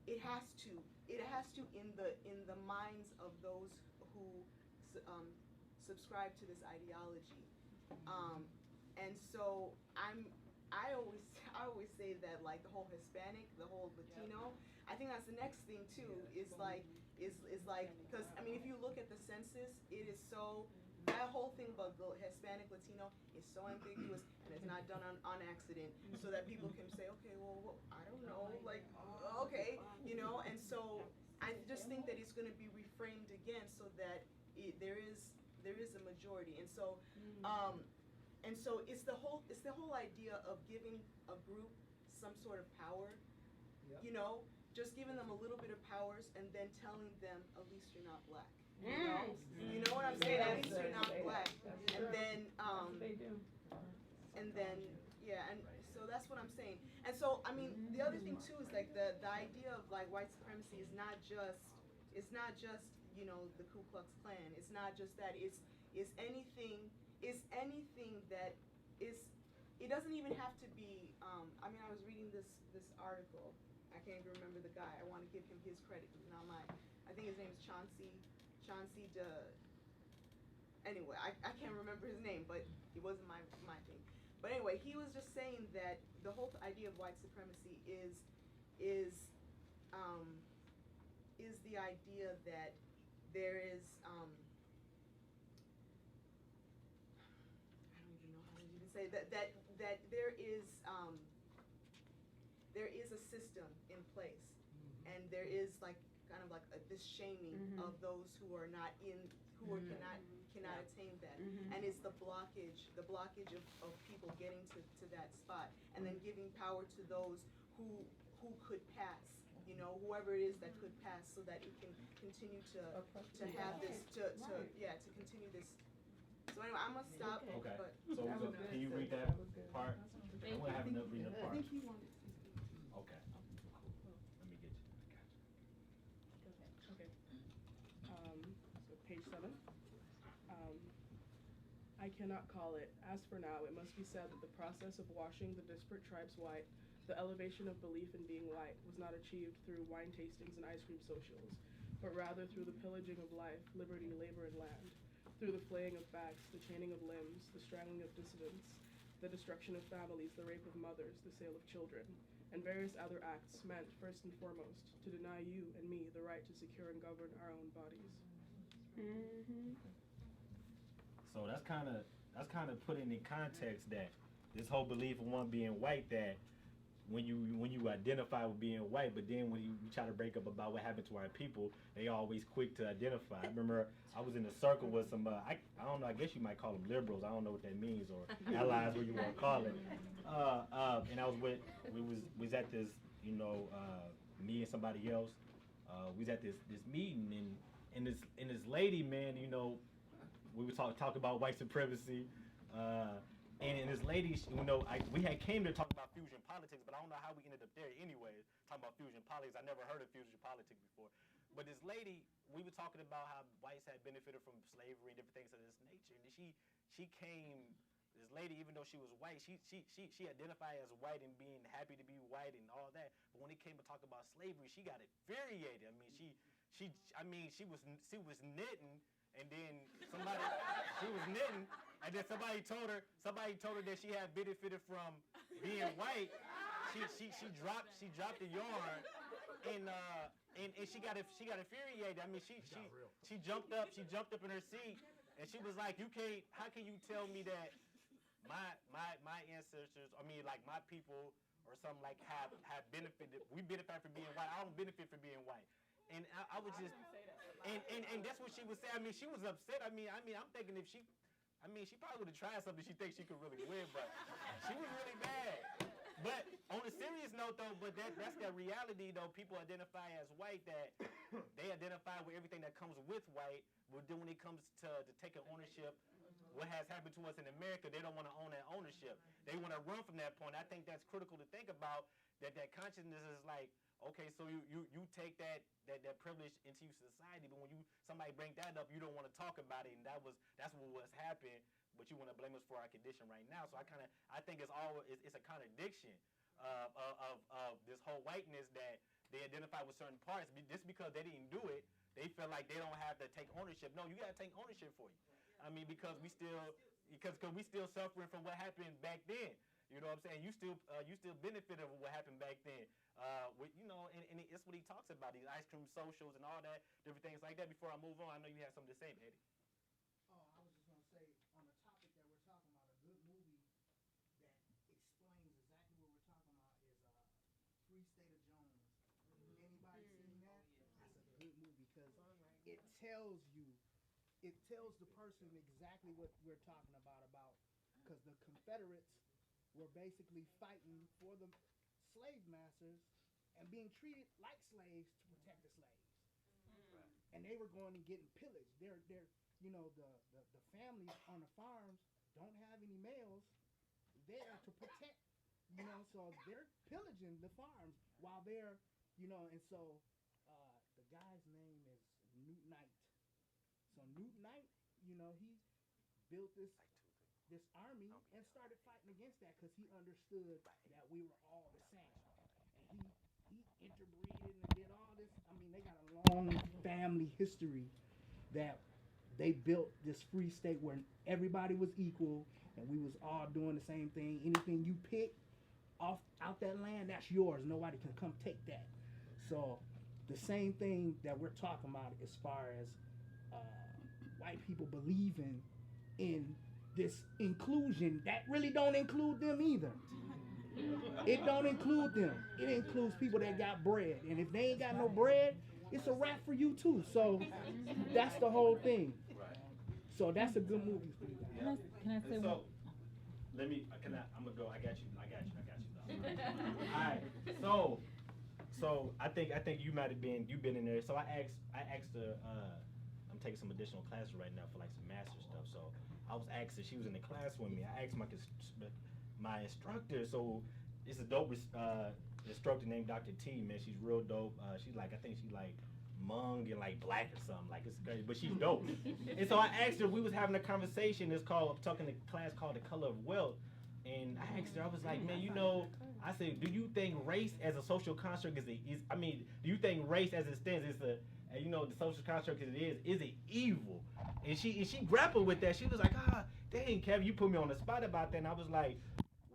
it has to in the minds of those who subscribe to this ideology. And so I always say that like the whole Hispanic, the whole Latino, I think that's the next thing too, is like because I mean if you look at the census, it is so, that whole thing about the Hispanic Latino is so ambiguous and it's not done on accident, so that people can say, okay, well I don't know, like okay, you know, and so I just think that it's going to be reframed again so that there is a majority, and so it's the whole idea of giving a group some sort of power, you know, just giving them a little bit of powers and then telling them at least you're not black. You know what I'm saying? At least you're not black. And then yeah, and so that's what I'm saying. And so I mean the other thing too is like the idea of like white supremacy is not just you know the Ku Klux Klan. It's not just that. It's anything that is. It doesn't even have to be. I mean, I was reading this article. I can't even remember the guy. I want to give him his credit, not mine. I think his name is Chauncey de. Anyway, I can't remember his name, but it wasn't my thing. But anyway, he was just saying that the whole idea of white supremacy is the idea that there is I don't even know how to even say that there is a system in place, and there is like kind of like this shaming of those who are not cannot attain that, and it's the blockage of people getting to that spot, and then giving power to those who could pass, you know, whoever it is that could pass, so that it can continue to have this to continue this. So anyway, I'm gonna stop. Okay. But So can you read that part? I want to have enough reading the part. I think he wanted to. Okay. Cool. Let me get you. Okay. So page 7. I cannot call it. As for now, it must be said that the process of washing the disparate tribes white, the elevation of belief in being white, was not achieved through wine tastings and ice cream socials, but rather through the pillaging of life, liberty, labor, and land, through the flaying of backs, the chaining of limbs, the strangling of dissidents, the destruction of families, the rape of mothers, the sale of children, and various other acts meant, first and foremost, to deny you and me the right to secure and govern our own bodies. So that's kind of putting in context that this whole belief of one being white, that when you identify with being white, but then when you try to break up about what happened to our people, they always quick to identify. I remember I was in a circle with some I don't know, I guess you might call them liberals. I don't know what that means, or allies, what you want to call it. And I was we was at this, you know, me and somebody else. We was at this meeting, and this lady, man, you know, we were talk about white supremacy, and this lady, you know, we had came to talk about fusion politics, but I don't know how we ended up there anyway, talking about fusion politics. I never heard of fusion politics before. But this lady, we were talking about how whites had benefited from slavery and different things of this nature, and she came, this lady, even though she was white, she identified as white and being happy to be white and all that, but when it came to talk about slavery, she got infuriated. I mean, she was knitting, and then she was knitting, and then somebody told her that she had benefited from being white. She dropped the yarn, and she got infuriated. I mean, she jumped up in her seat, and she was like, how can you tell me that my ancestors, I mean, like my people or something, like have benefited, we benefit from being white. I don't benefit from being white. And I was just, and that's what she was saying. I mean, she was upset. I mean, I'm thinking if she probably would have tried something she thinks she could really win, but she was really mad. But on a serious note, though, that's the reality, though. People identify as white, that they identify with everything that comes with white, but then when it comes to taking ownership what has happened to us in America, they don't want to own that ownership. They want to run from that point. I think that's critical to think about, that consciousness is like, okay, so you take that privilege into society, but when somebody bring that up, you don't want to talk about it, and that's what's happened, but you want to blame us for our condition right now. So I think it's a contradiction of this whole whiteness that they identify with certain parts just because they didn't do it. They feel like they don't have to take ownership. No, you got to take ownership for you. I mean, because we still suffering from what happened back then. You know what I'm saying? You still benefited from what happened back then. And it's what he talks about, these ice cream socials and all that, different things like that. Before I move on, I know you have something to say, Eddie. Oh, I was just going to say, on the topic that we're talking about, a good movie that explains exactly what we're talking about is Free State of Jones. Anybody seen that? That's a good movie because it tells the person exactly what we're talking about because the Confederates were basically fighting for the slave masters and being treated like slaves to protect the slaves. Right. And they were going and getting pillaged. They're the families on the farms don't have any males there to protect, so they're pillaging the farms while they're, and so the guy's name is Newt Knight. So Newt Knight, he built this army and started fighting against that because he understood that we were all the same. And he interbreeded and did all this. I mean, they got a long family history that they built this free state where everybody was equal and we was all doing the same thing. Anything you pick out that land, that's yours. Nobody can come take that. So the same thing that we're talking about as far as white people believing in this inclusion that really don't include them either. It don't include them. It includes people that got bread. And if they ain't got no bread, it's a wrap for you too. So that's the whole thing. So that's a good movie for you guys. Can I say one? I'm gonna go. I got you. All right. So I think you might have been in there. So I asked her. I'm taking some additional classes right now for like some master stuff. So I was asking. She was in the class with me. I asked my instructor. So it's a dope instructor named Dr. T. Man, she's real dope. She's like, I think she's like Hmong and like black or something. Like, it's crazy, but she's dope. And so I asked her. We was having a conversation. Talking to class called The Color of Wealth. And I asked her, I was like, man, I said, do you think race as a social construct do you think race as it stands the social construct as it is it evil? And she grappled with that. She was like, dang, Kevin, you put me on the spot about that. And I was like,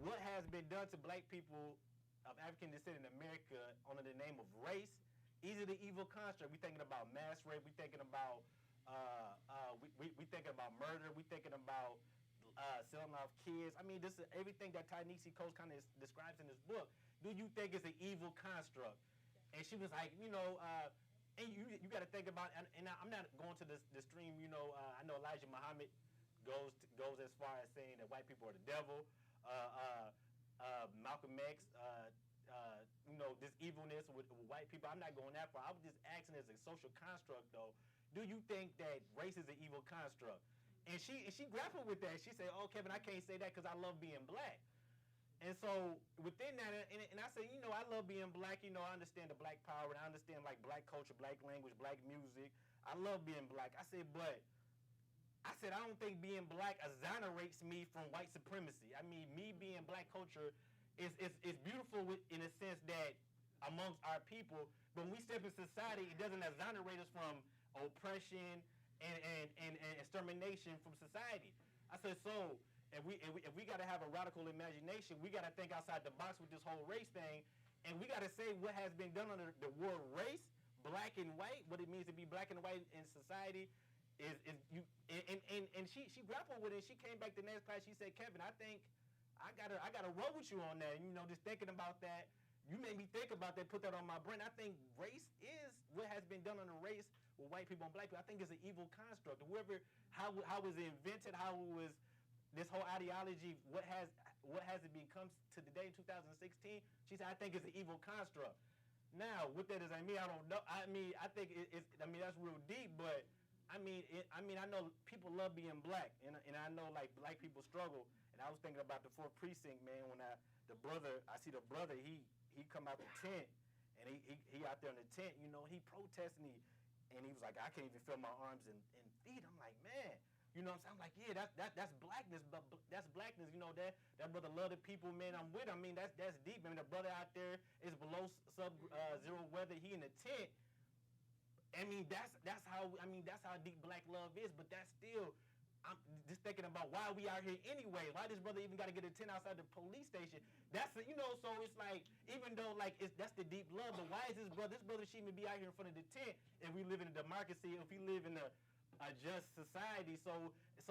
what has been done to black people of African descent in America under the name of race? Is it an evil construct? We thinking about mass rape. We thinking about we thinking about murder. We thinking about selling off kids. I mean, this is everything that Ta-Nehisi Coates kind of describes in his book. Do you think it's an evil construct? And she was like, and you got to think about, and I'm not going to the stream, I know Elijah Muhammad goes as far as saying that white people are the devil. Malcolm X, this evilness with white people. I'm not going that far. I was just asking as a social construct, though. Do you think that race is an evil construct? And she grappled with that. She said, "Oh, Kevin, I can't say that because I love being black." And so within that, and I said, I love being black. I understand the black power, and I understand like black culture, black language, black music. I love being black. I said, I don't think being black exonerates me from white supremacy. I mean, me being black culture is beautiful in a sense that amongst our people, but when we step in society, it doesn't exonerate us from oppression and extermination from society. I said, so if we got to have a radical imagination, we got to think outside the box with this whole race thing, and we got to say what has been done under the word race, black and white, what it means to be black and white in society. And she grappled with it. She came back the next class. She said, Kevin, I think I gotta roll with you on that. Just thinking about that, you made me think about that. Put that on my brain. I think race is what has been done on the race with white people and black people. I think it's an evil construct. How was it invented? How was this whole ideology? What has it become to today in 2016? She said, I think it's an evil construct. Now, what that does I mean, I don't know. I mean, I think it's that's real deep, but I know people love being black, and I know like black people struggle. And I was thinking about the 4th precinct, man. When I see the brother, he come out the tent, and he out there in the tent, you know, he protesting, and he was like, I can't even feel my arms and feet. I'm like, man, you know what I'm saying? I'm like, yeah, that's blackness, but that's blackness, you know, that brother love the people, man. I'm with him. I mean, that's deep. I mean, the brother out there is below sub-zero weather. He in the tent. I mean, that's how deep black love is. But that's still, I'm just thinking about why we out here anyway. Why this brother even got to get a tent outside the police station? That's you know. So it's like, even though like that's the deep love, but why is this brother shouldn't even be out here in front of the tent if we live in a democracy? If we live in a just society, so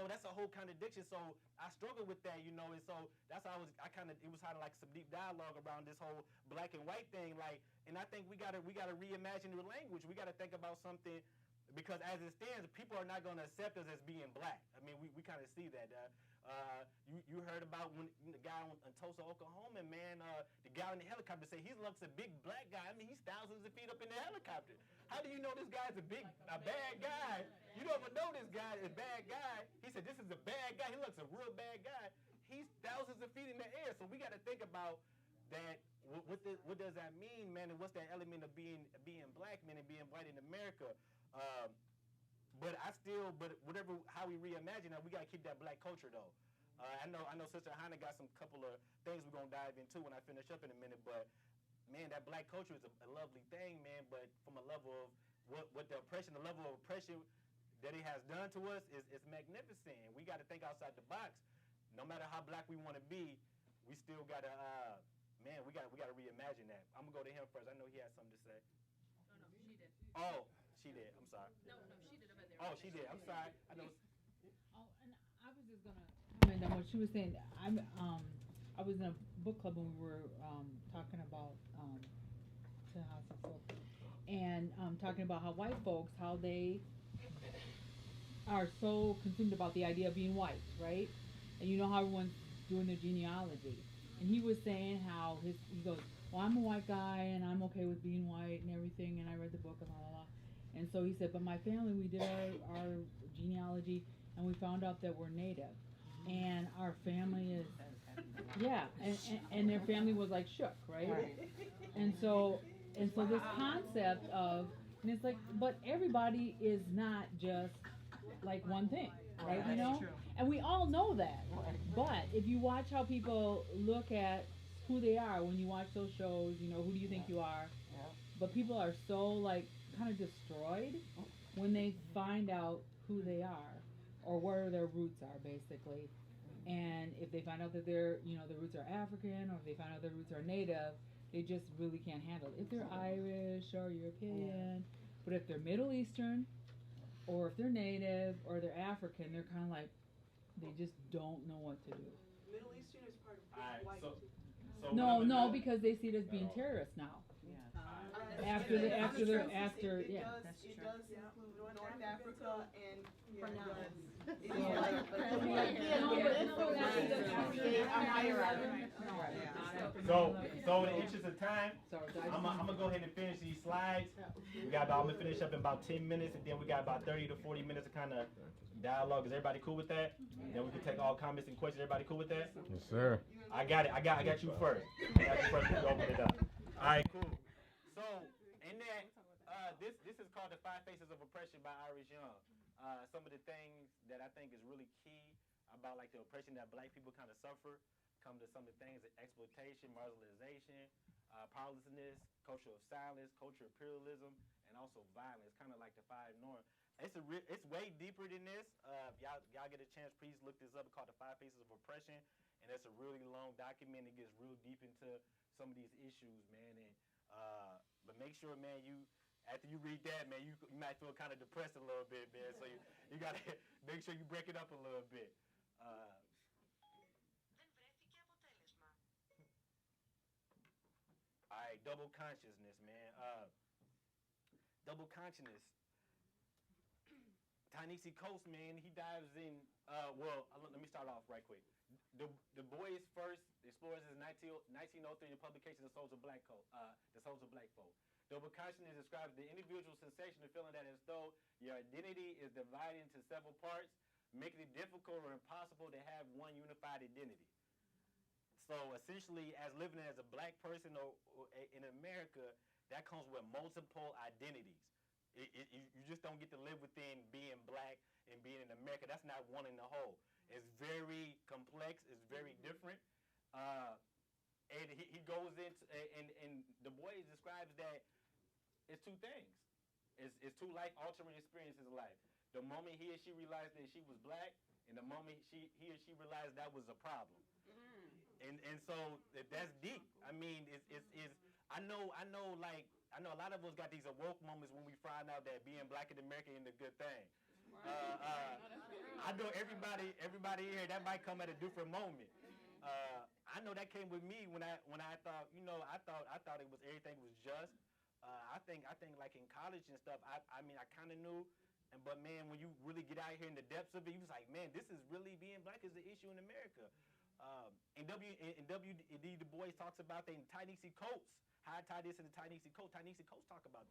that's a whole contradiction. So I struggle with that, you know, and so that's how it was kind of like some deep dialogue around this whole black and white thing, like, and I think we gotta reimagine the language. We gotta think about something, because as it stands, people are not gonna accept us as being black. I mean, we kind of see that. You heard about when the guy in Tulsa, Oklahoma, man, the guy in the helicopter said he looks a big black guy. I mean, he's thousands of feet up in the helicopter. How do you know this guy's a bad guy? You don't even know this guy is a bad guy. He said this is a bad guy. He looks a real bad guy. He's thousands of feet in the air. So we got to think about that. What does that mean, man? And what's that element of being black, man, and being white in America? But how we reimagine that, we got to keep that black culture though. I know Sister Hannah got some couple of things we're gonna dive into when I finish up in a minute, but man, that black culture is a lovely thing, man. But from a level of what the level of oppression that it has done to us is magnificent. We got to think outside the box. No matter how black we want to be, we still gotta we gotta reimagine that. I'm gonna go to him first. I know he has something to say. No, she did. Oh, she did. I'm sorry. No, she did over there. Oh, she did. I'm sorry. I know. Oh, and I was just gonna comment on what she was saying. I was in a book club when we were talking about and talking about how white folks, how they are so consumed about the idea of being white, right? And you know how everyone's doing their genealogy. And he was saying how he goes, well, I'm a white guy and I'm okay with being white and everything, and I read the book and blah, blah, blah. And so he said, but my family, we did our genealogy and we found out that we're Native. And our family is, yeah, and their family was like shook, right? And so this concept of, and it's like, but everybody is not just like one thing, right? You know? And we all know that. But if you watch how people look at who they are when you watch those shows, you know, who do you think you are? But people are so like kind of destroyed when they find out who they are or where their roots are, basically. And if they find out that their roots are African, or if they find out their roots are Native, they just really can't handle it. If they're Irish or European, but if they're Middle Eastern, or if they're Native, or they're African, they're kind of like, they just don't know what to do. Middle Eastern is part of white. No, because they see it as being terrorists now. After It yeah. does include North Africa and So in the interest of time, I'm gonna go ahead and finish these slides. I'm gonna finish up in about 10 minutes, and then we got about 30 to 40 minutes of kind of dialogue. Is everybody cool with that? Then we can take all comments and questions. Everybody cool with that? Yes, sir. I got it. I got you first. I got you first. We can open it up. All right, cool. So, and then this is called The 5 Faces of Oppression by Iris Young. Some of the things that I think is really key about like the oppression that black people kind of suffer come to some of the things: exploitation, marginalization, powerlessness, culture of silence, culture of imperialism, and also violence. Kind of like the 5 norms. It's way deeper than this. Y'all get a chance, please look this up. It's called The 5 Faces of Oppression, and it's a really long document. It gets real deep into some of these issues, man. And but make sure, man, after you read that, man, you might feel kind of depressed a little bit, man. So you gotta make sure you break it up a little bit. All right, double consciousness, man. Double consciousness. Ta-Nehisi Coates, man, he dives in. Let me start off right quick. Du Bois first explores his 1903 publication, The Souls of Black Folk. Double consciousness describes the individual sensation of feeling that as though your identity is divided into several parts, making it difficult or impossible to have one unified identity. So essentially, as living as a black person or in America, that comes with multiple identities. You just don't get to live within being black and being in America. That's not one in the whole. It's very complex. It's very different. And he goes into, and Du Bois describes that it's two things. It's two life-altering experiences of life. The moment he or she realized that she was black, and the moment he or she realized that was a problem. And so that's deep. I mean, I know a lot of us got these awoke moments when we find out that being black in America ain't a good thing. I know everybody here, that might come at a different moment. I know that came with me when I thought, I thought it was, everything was just. I think like in college and stuff, I mean, I kind of knew, but man, when you really get out here in the depths of it, you was like, man, this is really, being black is the issue in America. And W.D. Du Bois talks about that in Ta-Nehisi Coates. How I tie this into Ta-Nehisi Coates. Ta-Nehisi Coates talks about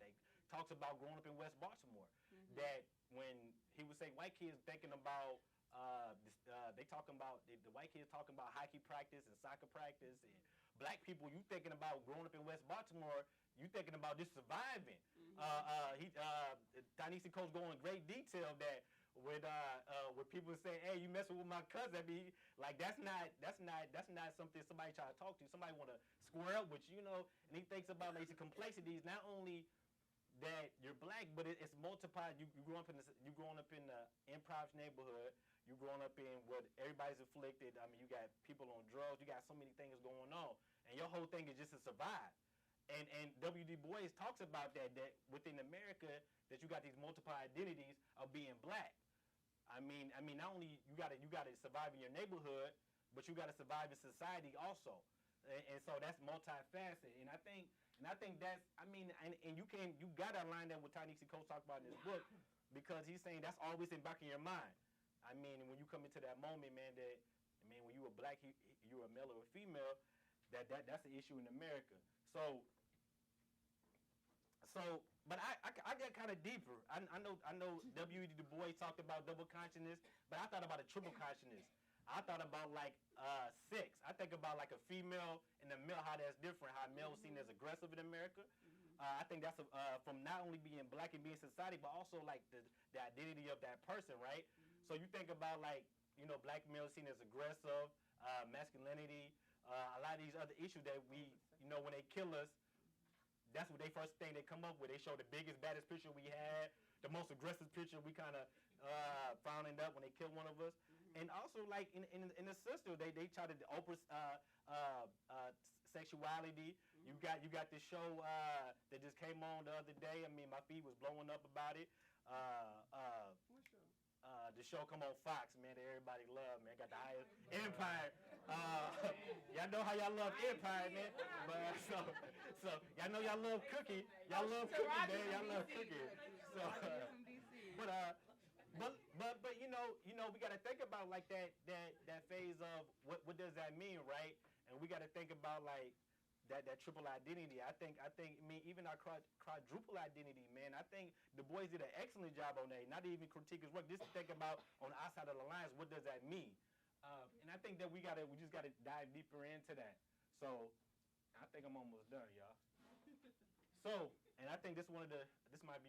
growing up in West Baltimore. Mm-hmm. That when he would say white kids thinking about, the white kids talking about hockey practice and soccer practice, and black people, you thinking about growing up in West Baltimore, you thinking about just surviving. Mm-hmm. Ta-Nehisi Coates go in great detail that when people say, "Hey, you messing with my cousin," I mean, like that's not something somebody try to talk to. Somebody want to square up with you, and he thinks about like the complexities, not only that you're black, but it's multiplied. You growing up in the improv neighborhood. You growing up in what everybody's afflicted. I mean, you got people on drugs. You got so many things going on, and your whole thing is just to survive. And W.D. Du Bois talks about that within America, that you got these multiple identities of being black. I mean, not only you gotta survive in your neighborhood, but you gotta survive in society also. And so that's multifaceted. And I think that's, I mean, and you gotta align that with Ta-Nehisi Coates talk about in his book, because he's saying that's always in the back of your mind. I mean, when you come into that moment, man, when you were black, you were a male or a female, that's an issue in America. So, but I got kind of deeper. I know W.E.D. Du Bois talked about double consciousness, but I thought about a triple consciousness. I thought about like sex. I think about like a female and a male, how that's different, how male is seen as aggressive in America. I think that's from not only being black and being society, but also like the identity of that person, right? So you think about like, black males seen as aggressive, masculinity, a lot of these other issues that we, when they kill us, that's what they first thing they come up with. They show the biggest, baddest picture we had, the most aggressive picture we kind of found up when they killed one of us. And also, like in the sister, they try to open sexuality. You got this show that just came on the other day. I mean, my feed was blowing up about it. What show? The show come on Fox, man, that everybody love, man. Got the highest Empire. Y'all know how y'all love Empire, man. But so y'all know y'all love Cookie. Y'all love Cookie, man. Y'all love Cookie. So, but we got to think about like that phase of what does that mean, right? And we got to think about like that triple identity. I mean, even our quadruple identity, man. I think Du Bois did an excellent job on that. Not even critique his work, just to think about on the outside of the lines, what does that mean? And I think that we just gotta dive deeper into that. So I think I'm almost done, y'all. So, and I think this might be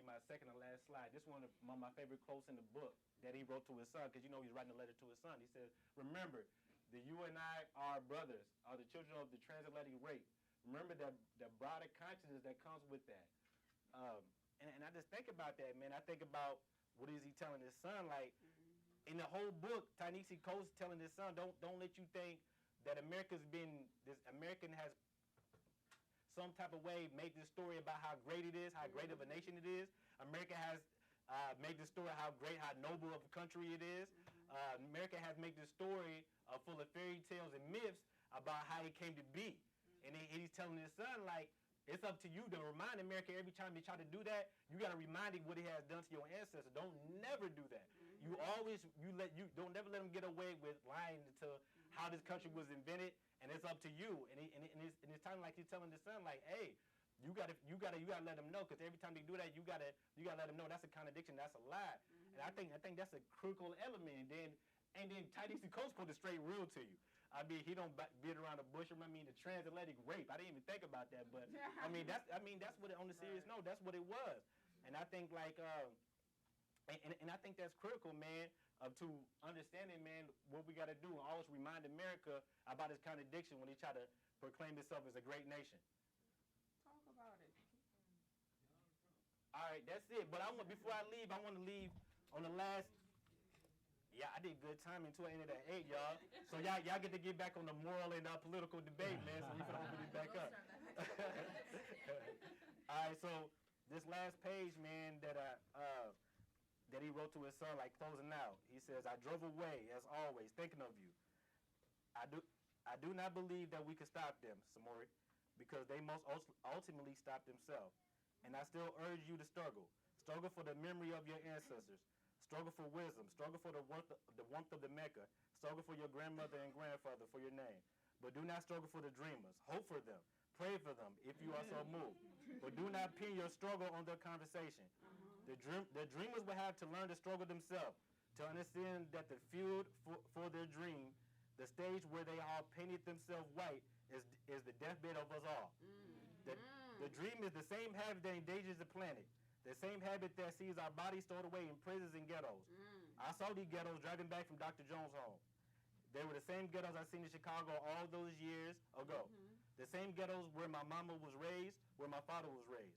my second and last slide. This one of my favorite quotes in the book that he wrote to his son, because he's writing a letter to his son. He says, "Remember, that you and I are brothers, are the children of the transatlantic race. Remember the broader consciousness that comes with that." And I just think about that, man. I think about what is he telling his son. Like, in the whole book, Ta-Nehisi Coates telling his son, don't let you think that American has some type of way made this story about how great it is, how great of a nation it is. America has made this story how noble of a country it is. America has made this story full of fairy tales and myths about how it came to be. And he's telling his son, like, it's up to you to remind America every time they try to do that, you got to remind him what it has done to your ancestors. Don't never do that. You don't never let them get away with lying to how this country was invented, and it's up to you. And it's time like he's telling his son, like, hey, You gotta let them know, because every time they do that, you gotta let them know that's a contradiction, that's a lie. And I think that's a critical element. And then Titus Coach put it straight real to you. I mean, he don't beat around the bush. I mean, the transatlantic rape. I didn't even think about that, but I mean that's what it, on the serious note, that's what it was. And I think and I think that's critical, man, to understanding, man, what we got to do, and always remind America about its contradiction when they try to proclaim itself as a great nation. Talk about it. All right, that's it. But before I leave, I want to leave on the last. Yeah, I did good timing until I ended at 8, y'all. So y'all get to get back on the moral and political debate, man. So we can open it back up. All right, so this last page, man, that he wrote to his son, like closing out. He says, "I drove away as always, thinking of you. I do not believe that we could stop them, Samori, because they most ultimately stopped themselves. And I still urge you to struggle. Struggle for the memory of your ancestors. Struggle for wisdom. Struggle for the warmth of the Mecca. Struggle for your grandmother and grandfather, for your name. But do not struggle for the dreamers. Hope for them. Pray for them if you are so moved. But do not pin your struggle on their conversation. The dreamers will have to learn to struggle themselves, to understand that the field for their dream, the stage where they all painted themselves white, is the deathbed of us all. The dream is the same habit that endangers the planet, the same habit that sees our bodies stored away in prisons and ghettos. I saw these ghettos driving back from Dr. Jones' home. They were the same ghettos I seen in Chicago all those years ago. The same ghettos where my mama was raised, where my father was raised.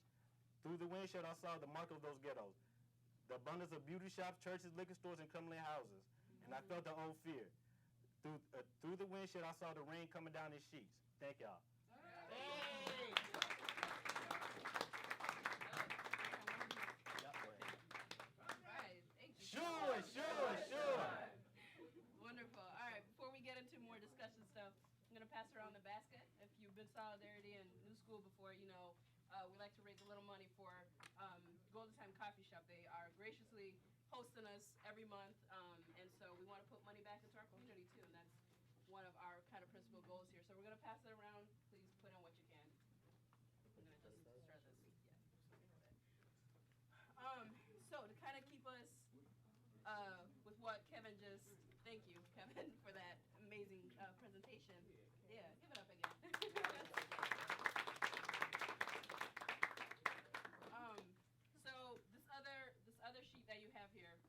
Through the windshield, I saw the mark of those ghettos, the abundance of beauty shops, churches, liquor stores, and crumbling houses. And I felt the old fear. Through the windshield, I saw the rain coming down in sheets. Thank y'all. Hey. Sure. Wonderful. All right, before we get into more discussion stuff, I'm going to pass around the basket. If you've been Solidarity and New School before, you know we like to raise a little money for Golden Time Coffee Shop. They are graciously hosting us every month, and so we want to put money back into our community, too, and that's one of our kind of principal goals here. So we're going to pass it around. Please put in what you can. I'm going to just start this. Yeah. So to kind of keep us with what Kevin just, thank you, Kevin, for that amazing presentation. Yeah, give it up again. So this other sheet that you have here,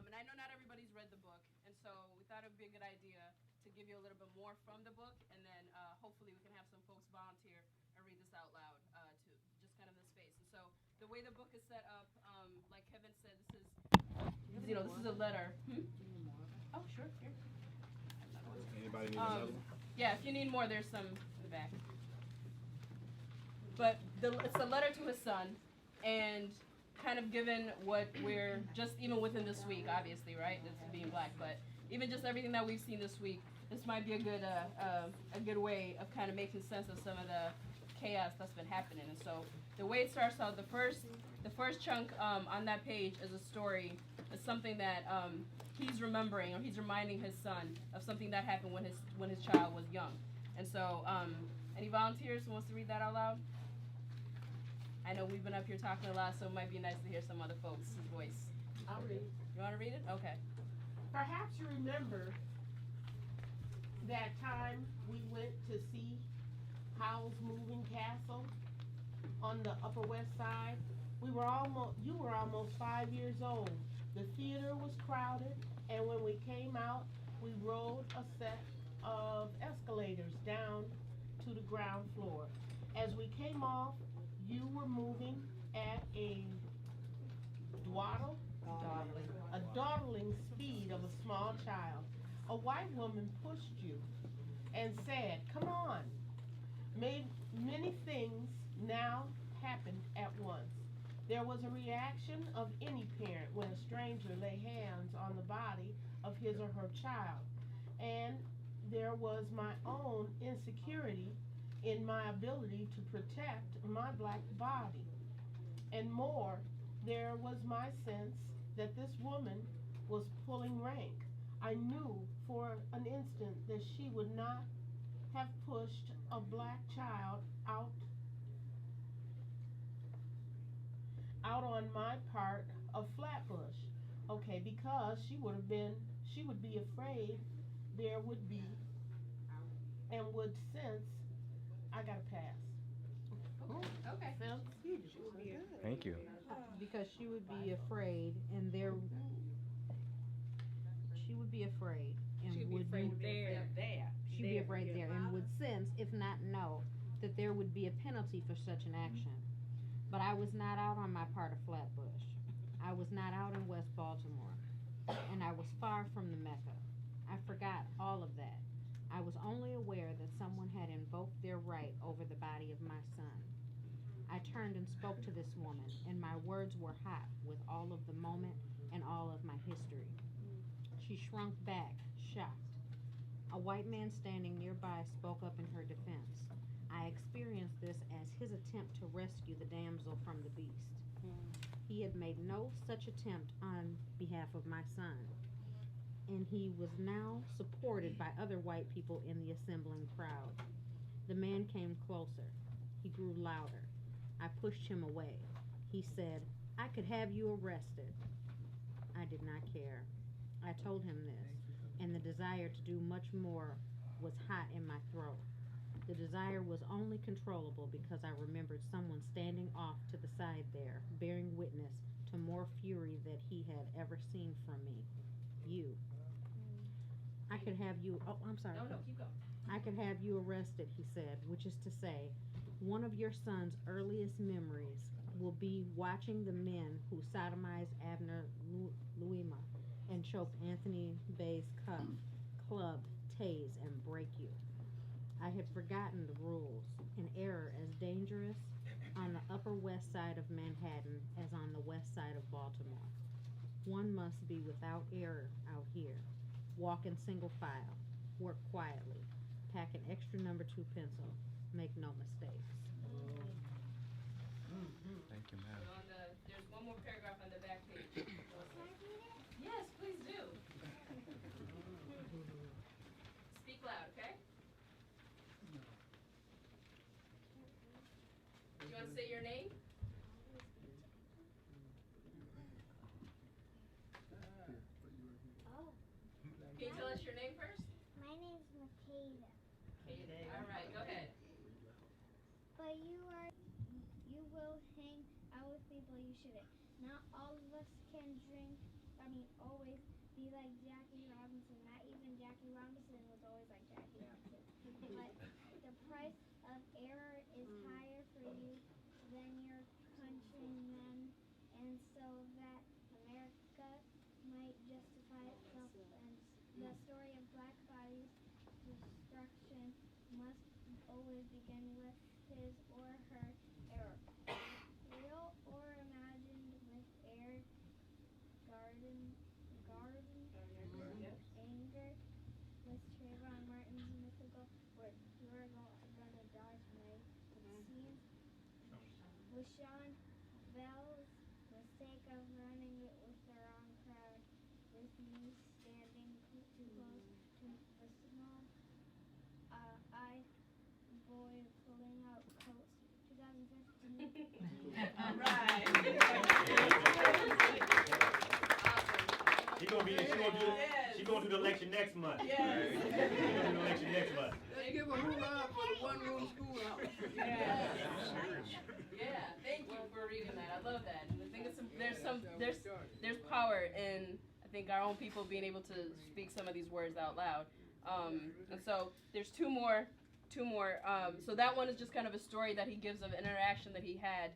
and I know not everybody's read the book, and so we thought it would be a good idea to give you a little bit more from the book, and then hopefully we can have some folks volunteer and read this out loud to just kind of the space. And so the way the book is set up, like Kevin said, this is a letter. Oh, sure, here. Anybody need another one? Yeah, if you need more, there's some in the back. But it's a letter to his son, and kind of given what we're just even within this week, obviously, right? This being Black, but even just everything that we've seen this week, this might be a good way of kind of making sense of some of the chaos that's been happening. And so the way it starts out, the first chunk on that page is a story. It's something that he's remembering, or he's reminding his son of something that happened when his child was young. And so, any volunteers who wants to read that out loud? I know we've been up here talking a lot, so it might be nice to hear some other folks' voice. I'll read. You want to read it? Okay. Perhaps you remember that time we went to see Howl's Moving Castle on the Upper West Side. You were almost 5 years old. The theater was crowded, and when we came out, we rode a set of escalators down to the ground floor. As we came off, you were moving at a dawdling speed of a small child. A white woman pushed you and said, "Come on." Many things now happened at once. There was a reaction of any parent when a stranger lay hands on the body of his or her child. And there was my own insecurity in my ability to protect my Black body. And more, there was my sense that this woman was pulling rank. I knew for an instant that she would not have pushed a Black child out on my part of Flatbush. Okay, because she would be afraid there would be and would sense I got a pass. Okay. Thank you. Because she would be afraid, and there, she would be afraid, and She'd be would afraid there. she'd be afraid there, and would sense, if not know, that there would be a penalty for such an action. But I was not out on my part of Flatbush. I was not out in West Baltimore, and I was far from the Mecca. I forgot all of that. I was only aware that someone had invoked their right over the body of my son. I turned and spoke to this woman, and my words were hot with all of the moment and all of my history. She shrunk back, shocked. A white man standing nearby spoke up in her defense. I experienced this as his attempt to rescue the damsel from the beast. He had made no such attempt on behalf of my son, and he was now supported by other white people in the assembling crowd. The man came closer. He grew louder. I pushed him away. He said, "I could have you arrested." I did not care. I told him this, and the desire to do much more was hot in my throat. The desire was only controllable because I remembered someone standing off to the side there, bearing witness to more fury that he had ever seen from me. You. I could have you, oh, I'm sorry. No, keep going. I could have you arrested, he said, which is to say, one of your son's earliest memories will be watching the men who sodomized Abner Luima and choked Anthony Bay's cuff, club, tase, and break you. I had forgotten the rules, an error as dangerous on the Upper West Side of Manhattan as on the West Side of Baltimore. One must be without error out here. Walk in single file. Work quietly. Pack an extra number 2 pencil. Make no mistakes. Thank you, ma'am. There's one more paragraph on the back page. Yes, please do. Speak loud, okay? Do you want to say your name? Can you tell us your name first? My name's Makeda. Okay, all right, go ahead. But you will hang out with people you shouldn't. Not all of us can always be like Jackie Robinson. Not even Jackie Robinson was always like Jackie Robinson. But the price of error is higher for you than your countrymen, and so that America might justify itself, and the story of black bodies' destruction must always begin with his or her error. Real or imagined with air, anger, with Trayvon Martin's mythical, where you're gonna die tonight, it seems, with Sean Bell's mistake of running it with the wrong crowd, with me standing too close to the small eye boy pulling out coats. 2015. All right. She gonna do the lecture next month. Yes. She gonna do the lecture next month. They give a hula for the one-room schoolhouse. Yeah. Yeah. Thank you for reading that. I love that. And I think there's power in, I think, our own people being able to speak some of these words out loud. And so there's two more. So that one is just kind of a story that he gives of an interaction that he had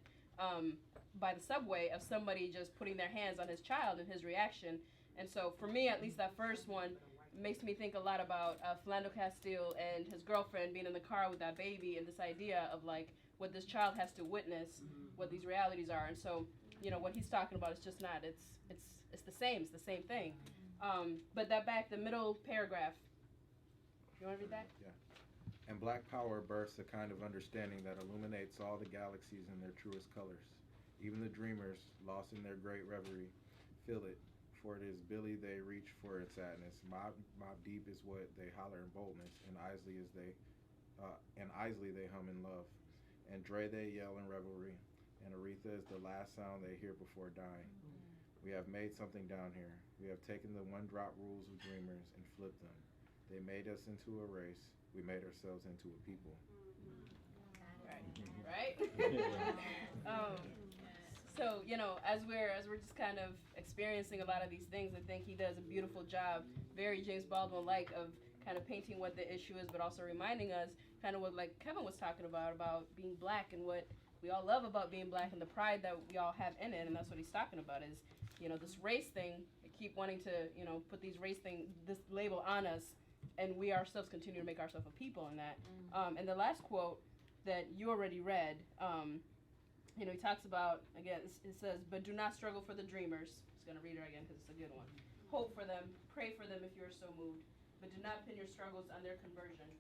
by the subway of somebody just putting their hands on his child and his reaction. And so for me, at least that first one makes me think a lot about Philando Castile and his girlfriend being in the car with that baby, and this idea of like what this child has to witness, what these realities are. And so, you know, what he's talking about is just not, it's the same thing. But the middle paragraph, you want to read that? Yeah. And black power bursts a kind of understanding that illuminates all the galaxies in their truest colors. Even the dreamers, lost in their great reverie, feel it, for it is Billy they reach for its sadness. Mob deep is what they holler in boldness, and Isley they hum in love, and Dre they yell in revelry, and Aretha is the last sound they hear before dying. We have made something down here. We have taken the one-drop rules of dreamers and flipped them. They made us into a race. We made ourselves into a people. Right? So, you know, as we're just kind of experiencing a lot of these things, I think he does a beautiful job, very James Baldwin-like, of kind of painting what the issue is, but also reminding us kind of what, like Kevin was talking about being black and what we all love about being black and the pride that we all have in it. And that's what he's talking about is, you know, this race thing. They keep wanting to, you know, put these race thing, this label on us, and we ourselves continue to make ourselves a people in that. And the last quote that you already read, you know, he talks about, again, it says, but do not struggle for the dreamers. I'm just going to read it again because it's a good one. Hope for them, pray for them if you are so moved, but do not pin your struggles on their conversion.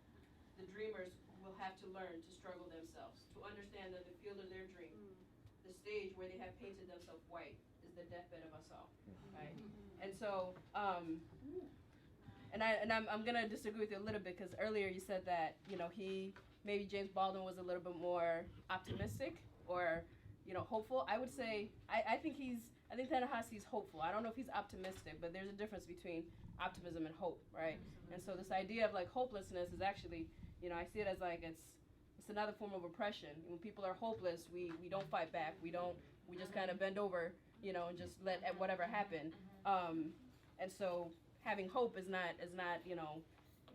The dreamers will have to learn to struggle themselves, to understand that the field of their dream, the stage where they have painted themselves white, is the deathbed of us all, right? And so, I'm going to disagree with you a little bit because earlier you said that, you know, maybe James Baldwin was a little bit more optimistic or, you know, hopeful. I would say, I think Ta-Nehisi's hopeful. I don't know if he's optimistic, but there's a difference between optimism and hope, right? And so this idea of like hopelessness is actually, you know, I see it as like it's another form of oppression. When people are hopeless, we don't fight back. We just kind of bend over, you know, and just let whatever happen. And so having hope is not, you know,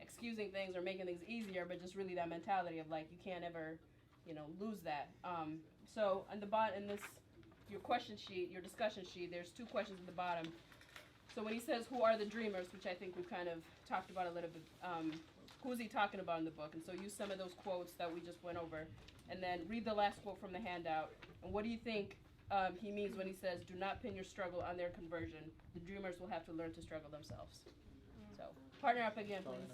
excusing things or making things easier, but just really that mentality of like you can't ever, you know, lose that. So on the bottom, in this, your question sheet, your discussion sheet, there's 2 questions at the bottom. So when he says, who are the dreamers, which I think we've kind of talked about a little bit, who's he talking about in the book? And so use some of those quotes that we just went over. And then read the last quote from the handout. And what do you think he means when he says, do not pin your struggle on their conversion. The dreamers will have to learn to struggle themselves. So partner up again, please.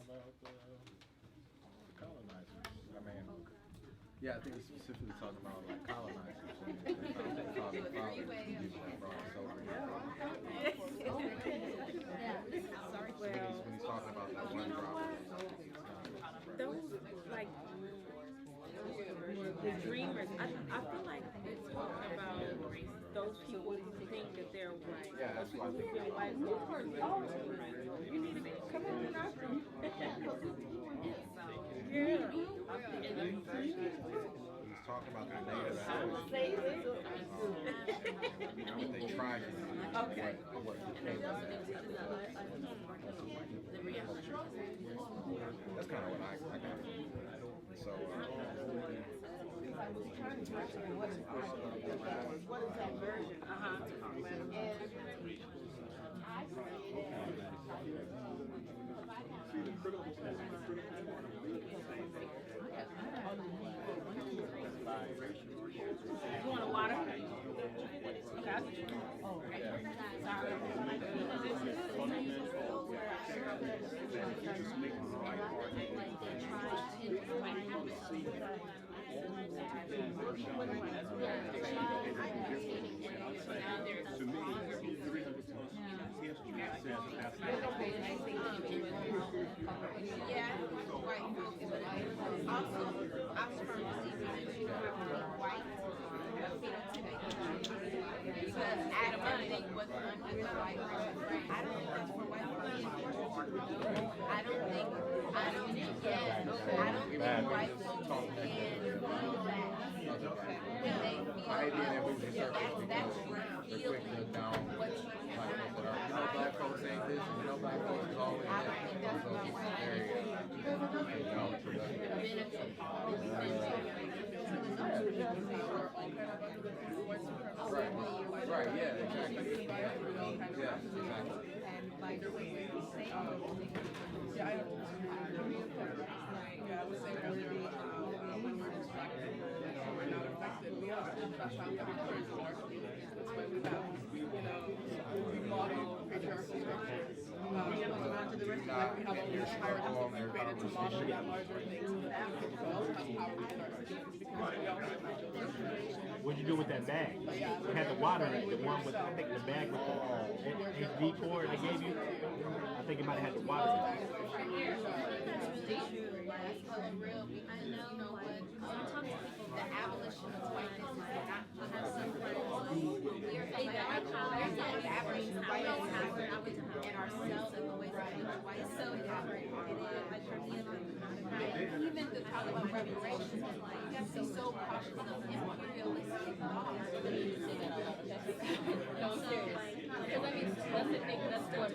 Colonizers. I mean, yeah, I think it's specifically talking about like colonizers. When he's talking about the one drop. Those like the dreamers, I feel like it's talking about those people who think that they're white. Yeah, that's what I think. Feel white. Oh, you need to come on and ask them. He's talking about the native what they tried to do. Okay. What became that's kind of what I got. So, what is that version? You want a water? Oh, Yeah, white folks, but also I'm from white. Because Adam and Eve was under the white race. I don't think that's for white folks. I don't think white folks can feel that. That's feeling what you black folks ain't this, black folks is always that. Right, yeah, exactly. Yeah, I would say we're not affected. We are. That's why we have encouraged our communities. That's why we have, we model patriarchal structures. Like we have all these hierarchies we created to model that larger things. We also have power within our communities because we all have What'd you do with that bag? It had the water in it. The one with, I think the bag with the HD cord they gave you. I think it might have had the water in it. That's hella real because you know what? Sometimes the abolition of whiteness is not It's so different. Like for me, even the talk about reparations, like you have to be so cautious of imperialistic thoughts. No, I'm serious. Because I mean, that's the thing. That's what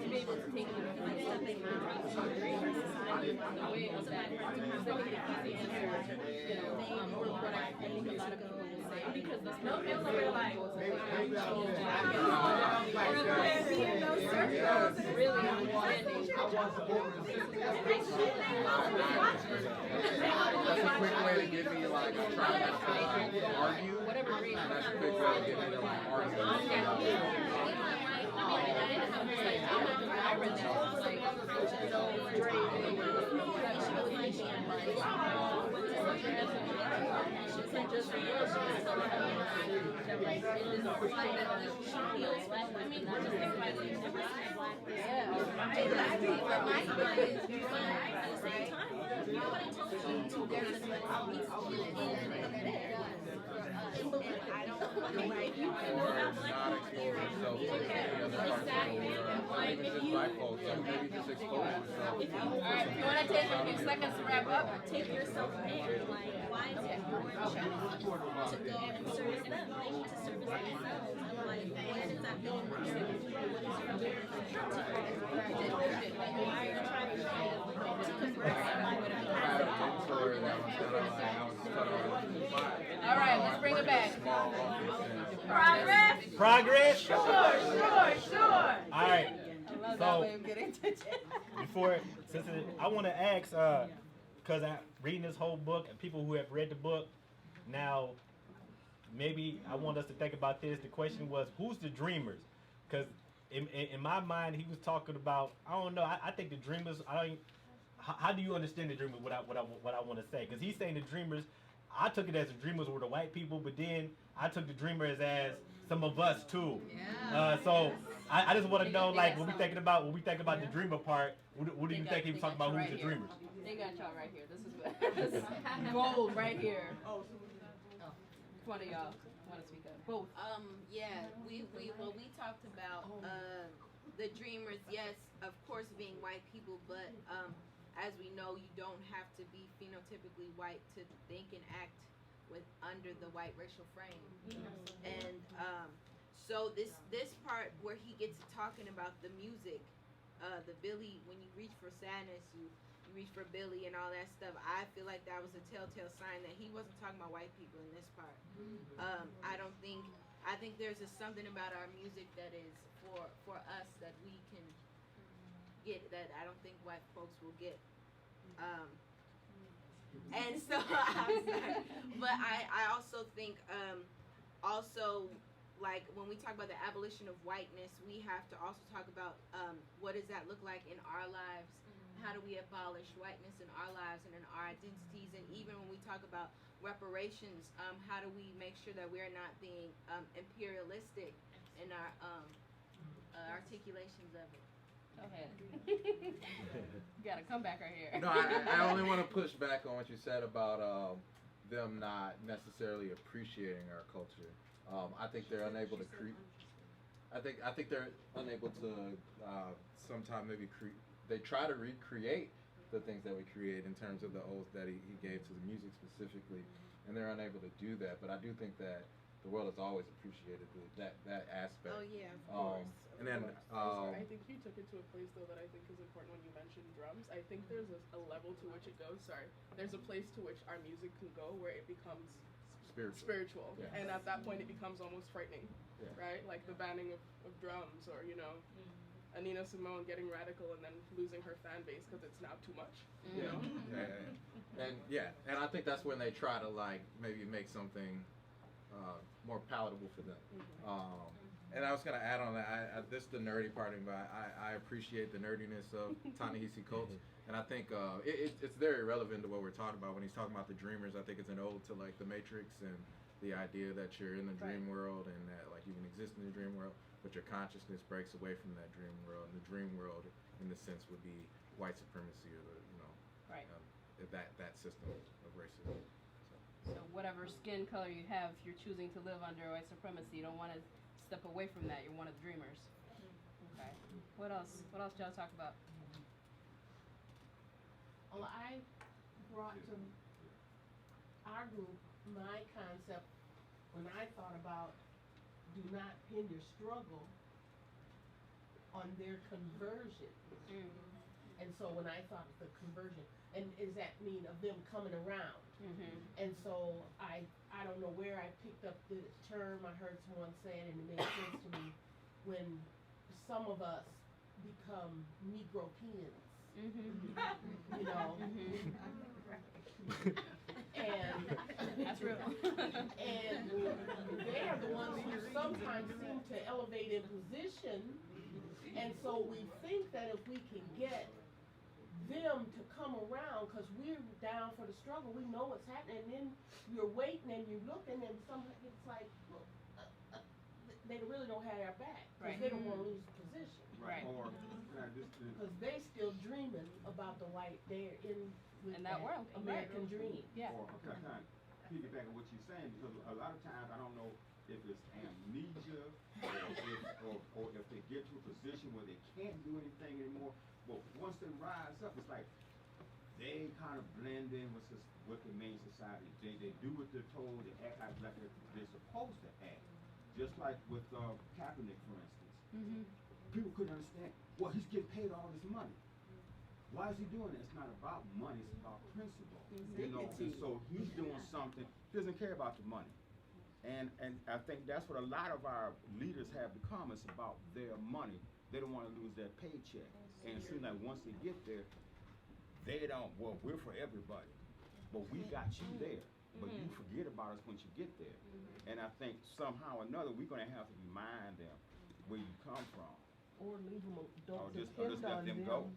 to be able to take the way of that. So I think the easy answer, what I think a lot of people will say, because that's no, like, really understanding. That's a quick way to get me like trying to argue. Whatever reason. That's a quick way to get me to like argue. Alright, if you want to take a few seconds to wrap up, take yourself there. Like, why is it your choice to go and service them? They need to service themselves. And like, what does that mean? What is your why are you trying to Alright, let's bring it back. Progress? Progress? Sure. All right. Love So, that way of getting attention. I want to ask, because I'm reading this whole book and people who have read the book, now maybe I want us to think about this. The question was, who's the dreamers? Because in my mind, he was talking about, I don't know, I think the dreamers, how do you understand the dreamers, what I want to say? Because he's saying the dreamers, I took it as the dreamers were the white people, but then I took the dreamers as some of us too. Yeah. So I just want to know, like, when we think about the dreamer part, what do you think he was talking about? Who's the dreamers? They got y'all right here. This is gold right here. One of y'all want to speak up? Both. Yeah, we talked about the dreamers. Yes, of course, being white people, but as we know, you don't have to be phenotypically white to think and act under the white racial frame. And so this part where he gets to talking about the music, the Billy, when you reach for sadness, you reach for Billy and all that stuff. I feel like that was a telltale sign that he wasn't talking about white people in this part. I think there's something about our music that is for us that we can get that I don't think white folks will get. And so but I also think also, like, when we talk about the abolition of whiteness, we have to also talk about what does that look like in our lives. How do we abolish whiteness in our lives and in our identities? And even when we talk about reparations, how do we make sure that we're not being imperialistic in our articulations of it? Go ahead. You got to come back right here. No, I only want to push back on what you said about them not necessarily appreciating our culture. I think they're unable to I think they're unable to sometimes maybe they try to recreate the things that we create in terms of the oath that he gave to the music specifically, and they're unable to do that. But I do think that the world has always appreciated that aspect. Oh yeah, of course. And then I think you took it to a place though that I think is important when you mentioned drums. I think there's a level to which it goes. There's a place to which our music can go where it becomes spiritual. Yeah. And at that point it becomes almost frightening, right? Like the banning of drums, or Nina Simone getting radical and then losing her fan base because it's now too much. You know? And I think that's when they try to like maybe make something more palatable for them. And I was gonna add on that. This is the nerdy part of me, but I appreciate the nerdiness of Ta-Nehisi Coates, and I think it's very relevant to what we're talking about when he's talking about the dreamers. I think it's an ode to like the Matrix and the idea that you're in the dream world and that like you can exist in the dream world, but your consciousness breaks away from that dream world. And the dream world, in the sense, would be white supremacy, or that system of racism. So whatever skin color you have, if you're choosing to live under white supremacy, you don't want to step away from that. You're one of the dreamers. Okay. What else? What else y'all talk about? Well, I brought to our group my concept when I thought about do not pin your struggle on their conversion. And so when I thought of the conversion, and does that mean of them coming around? And so I don't know where I picked up the term. I heard someone say it, and it made sense to me when some of us become Negropeans. You know. And that's real. And they are the ones who sometimes seem to elevate in position, and so we think that if we can get them to come around, because we're down for the struggle, we know what's happening, and then you're waiting and you're looking, and sometimes it's like, well, they really don't have our back, because they don't want to lose the position. Right. Or because they still dreaming about the white, they're in that world, American dream. Yeah. Or kind of piggyback on what you're saying, because a lot of times I don't know if it's amnesia or if they get to a position where they can't do anything anymore. But once they rise up, it's like they kind of blend in with the main society. They do what they're told. They act like they're supposed to act. Just like with Kaepernick, for instance. People couldn't understand. Well, he's getting paid all this money. Why is he doing it? It's not about money. It's about principle. You know, and so he's doing something. He doesn't care about the money. And I think that's what a lot of our leaders have become. It's about their money. They don't want to lose their paycheck. And it seems like once they get there, they don't, well, we're for everybody. But we got you there. But you forget about us once you get there. And I think somehow or another, we're going to have to remind them where you come from. Or leave them, don't just depend let on them them. go.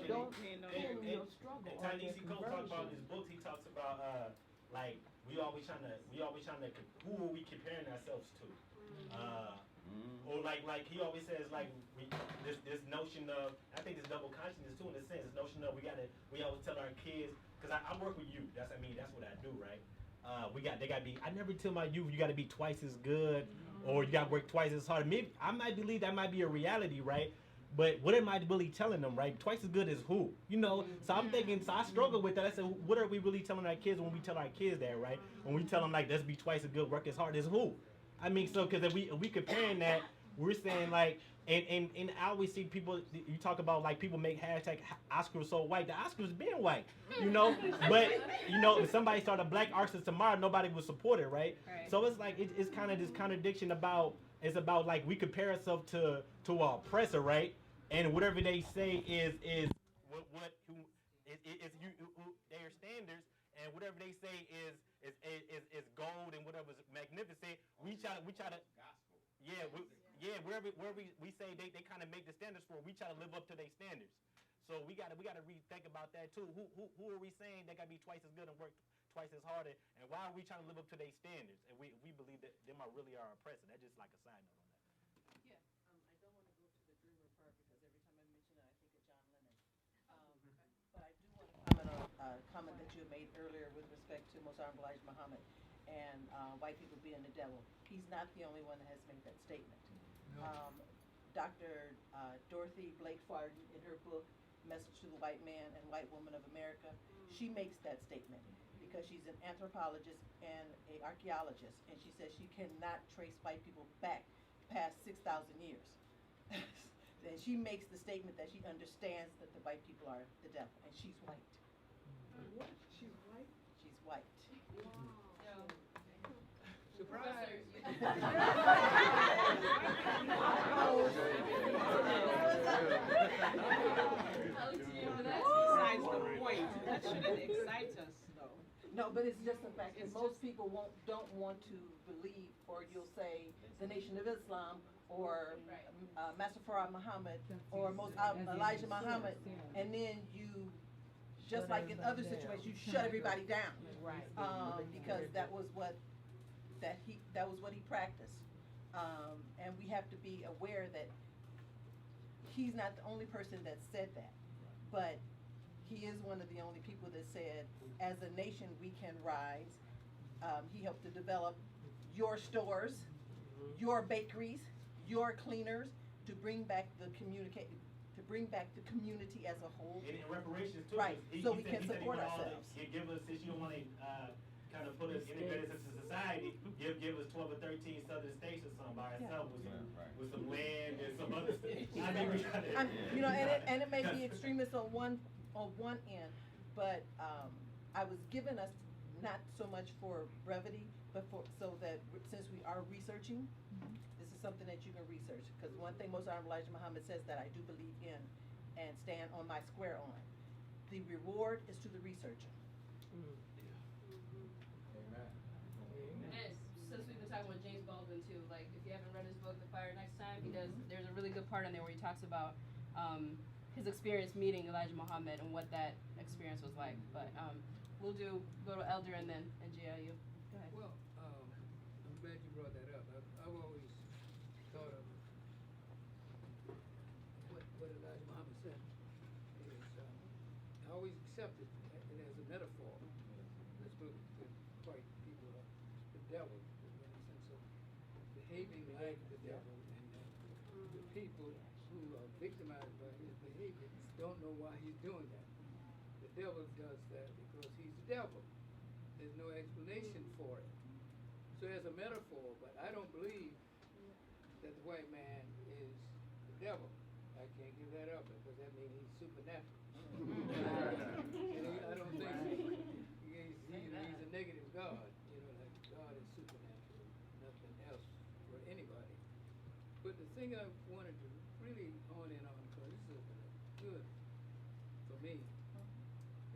Don't pin your struggle And on Tiny their C. Cole talks about in conversion. his books. He talks about like we always trying to who are we comparing ourselves to? Or like he always says like this notion of, I think this double consciousness too, in a sense, this notion of we always tell our kids, because I work with youth, that's what I do, right? They gotta be, I never tell my youth you gotta be twice as good or you gotta work twice as hard. Maybe I might believe that might be a reality, right? But what am I really telling them, right? Twice as good as who? You know, so I'm thinking, so I struggle with that. I said, what are we really telling our kids when we tell our kids that, right? When we tell them like, let's be twice as good, work as hard as who? I mean, so because if we comparing that, we're saying like, and I always see people, you talk about like people make hashtag Oscars so white. The Oscars been white, you know. But you know, if somebody started Black Oscars tomorrow, nobody would support it, right? So it's like it's kind of this contradiction about, it's about like we compare ourselves to our oppressor, right? And whatever they say is their standards, and whatever they say is gold and whatever's magnificent. We try to wherever we say they kind of make the standards for, we try to live up to their standards. So we gotta rethink about that too. Who are we saying they gotta be twice as good and work twice as hard, and why are we trying to live up to their standards? And we believe that them are really our oppressor. That's just like a side note on that. I don't want to go to the dreamer part because every time I mention it, I think of John Lennon. But I do want to comment on a comment that you made earlier with respect to Most Honorable Elijah Muhammad and white people being the devil. He's not the only one that has made that statement. Dr. Dorothy Blake Farden, in her book, Message to the White Man and White Woman of America, she makes that statement because she's an anthropologist and an archaeologist, and she says she cannot trace white people back past 6,000 years. And she makes the statement that she understands that the white people are the devil, and she's white. What? She's white? She's white. Wow. Surprise. Besides the point, that shouldn't excite us, though. No, but it's just the fact that most people don't want to believe, or you'll say the Nation of Islam, or Master Farah Muhammad, or Elijah Muhammad, and then you, just like in other situations, you shut everybody down, right? Because that was what he practiced, and we have to be aware that he's not the only person that said that, but he is one of the only people that said, as a nation, we can rise. He helped to develop your stores, your bakeries, your cleaners, to bring back the to bring back the community as a whole. And in reparations too, Right, he so we said, can support he ourselves. give us, since you don't want to kind of put us integrated into society, give us 12 or 13 southern states or something by itself with some land and some other stuff. I think we gotta, You know, and it may be extremist on one end, but I was given us not so much for brevity, but so that since we are researching, this is something that you can research. Because one thing Most Honorable Elijah Muhammad says that I do believe in and stand on my square on. The reward is to the researcher. And since we've been talking about James Baldwin too, like if you haven't read his book, The Fire Next Time, there's a really good part in there where he talks about his experience meeting Elijah Muhammad and what that experience was like. But we'll go to Elder and then GIU. Go ahead. Well, I'm glad you brought that up. I've always thought of what Elijah Muhammad said is I always accepted it as a metaphor. That's what quite people are the devil in the sense of behaving like the devil, and the people who are victimized by his behavior don't know why he's doing that. The devil does that because he's the devil. There's no explanation for it. So as a metaphor, but I don't believe that the white man is the devil. I can't give that up because that means he's supernatural. I don't think he's a negative God. You know, like God is supernatural, nothing else for anybody. But the thing I wanted to really hone in on, because this has been good for me,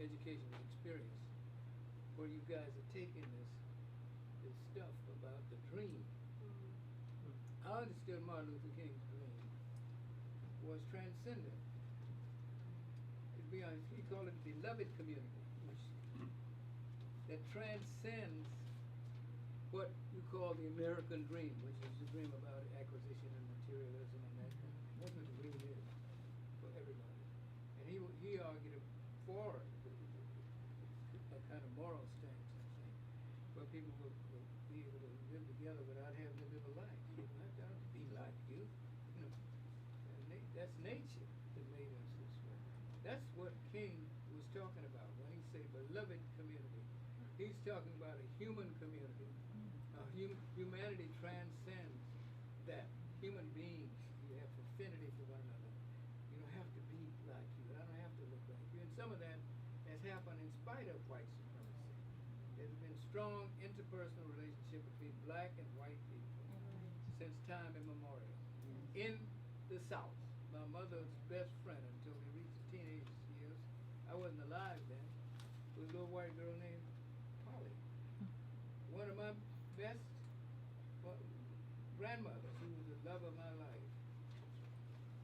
educational experience, where you guys are taking this stuff about the dream. I understood Martin Luther King's dream was transcendent. To be honest, he called it beloved community, which that transcends what you call the American dream, which is the dream about acquisition and materialism and that kind of thing. That's what the dream is for everybody. And he argued for a kind of moral stance, I think, where people will be able to live together without having to live a life. You don't have to be like you. You know, that's nature that made us this way. That's what King was talking about when he said beloved community. He's talking about a human community. Humanity transcends that. Human beings, you have affinity for one another. You don't have to be like you. I don't have to look like you. And some of that has happened in spite of white supremacy. There's been strong interpersonal relationship between black and white people since time immemorial. In the South, my mother's best friend until we reached the teenage years, I wasn't alive then, was a little white girl named Polly. One of my best grandmothers, who was the love of my life,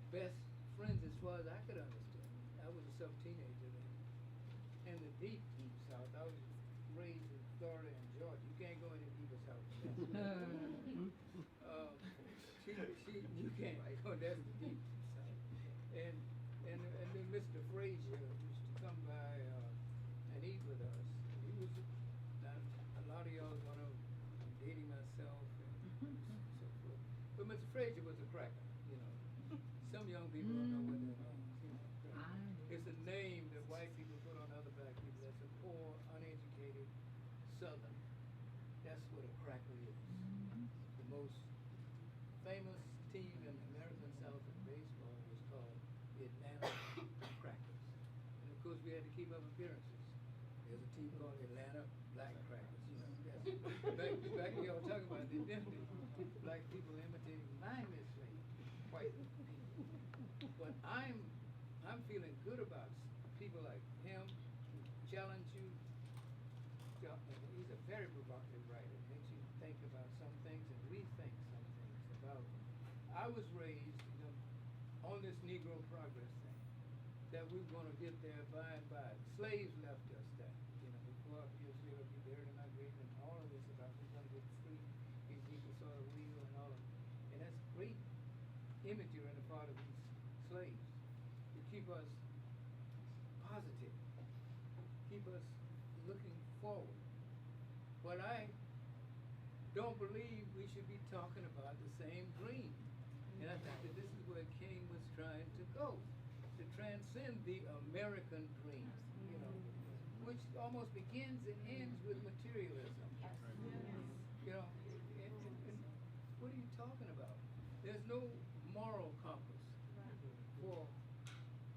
best friends as far as I could understand. I was a sub-teenager then. In the deep, deep South, I was raised in Florida and Georgia. You can't go any deeper south than that. You can't go, that's the deep South. And then Mr. Frazier used to come by and eat with us. He was, a lot of y'all gonna, I'm dating myself and so forth. But Mr. Frazier was a cracker, you know. Some young people don't know what that means. You know, it's a name that white people put on other black people. That's a poor, uneducated Southern. That's what a cracker is. The most famous team in American South in baseball was called the Atlanta Crackers. And of course, we had to keep up appearances. There's a team called the Atlanta Black Crackers. You know, back when y'all talking about the identity, black people imitating mindlessly white people. But I'm feeling good about people like him who challenge you. He's a very provocative writer. Makes you think about some things and rethink some things about them. I was raised, you know, on this Negro progress thing, that we were going to get there by and by. Slaves left us that. You know, we go up here, we'll be buried in our grave, and all of this about we're going to get free. These people saw the wheel and all of it. And that's great imagery on the part of these slaves to keep us positive, keep us looking forward. But I don't believe we should be talking about the same dream And I think that this is where King was trying to go, to transcend the American dream, you know, which almost begins and ends with materialism. You know, and what are you talking about? There's no moral compass for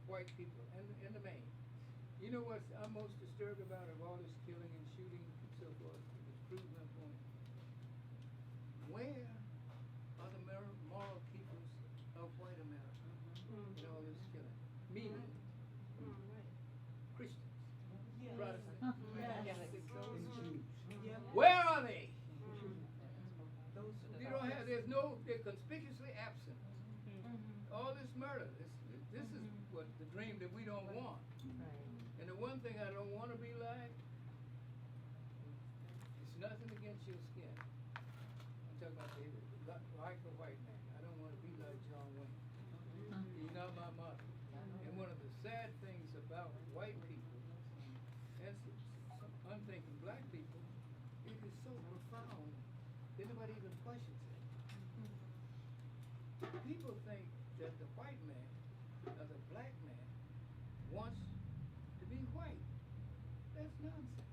white people in the main. You know what I'm most disturbed about of all this killing and shooting and so forth, which proves my point? Where are the moral keepers of white America in all this killing? Meaning Christians, Protestants, Catholics, where are they? You don't have, they're conspicuously absent. All this murder, this is what the dream that we don't want. And the one thing I don't want to be like, it's nothing against your skin. I'm talking about David, like a white man. I don't want to be like John Wayne. He's not my model. And one of the sad things about white people and some unthinking black people, it is so profound that nobody even questions it. People think that the white man or the black man wants to be white. That's nonsense.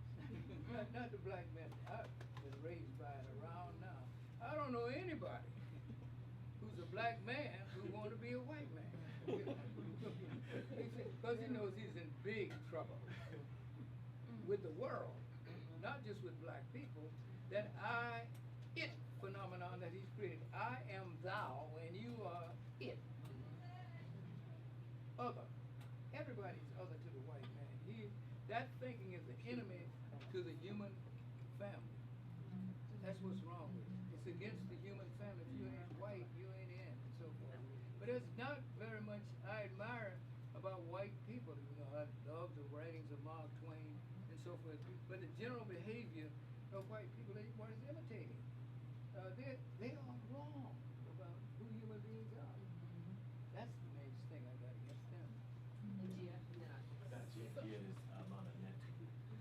not the black man I've been raised by and around now. I don't know anybody who's a black man who want to be a white man. Because he knows he's in big trouble with the world, not just with black people. That it phenomenon that he's created. I am thou and you are it. Other. Everybody's other to the white man. That thinking is the enemy to the human family. That's what's wrong with it. It's against the human family. If you ain't white, you ain't in, and so forth. But there's not very much I admire about white people. You know, I love the writings of Mark Twain and so forth. But the general behavior of white people, everyone is imitating. They are wrong about who human beings are. That's the main thing I got against them. And Gia, and then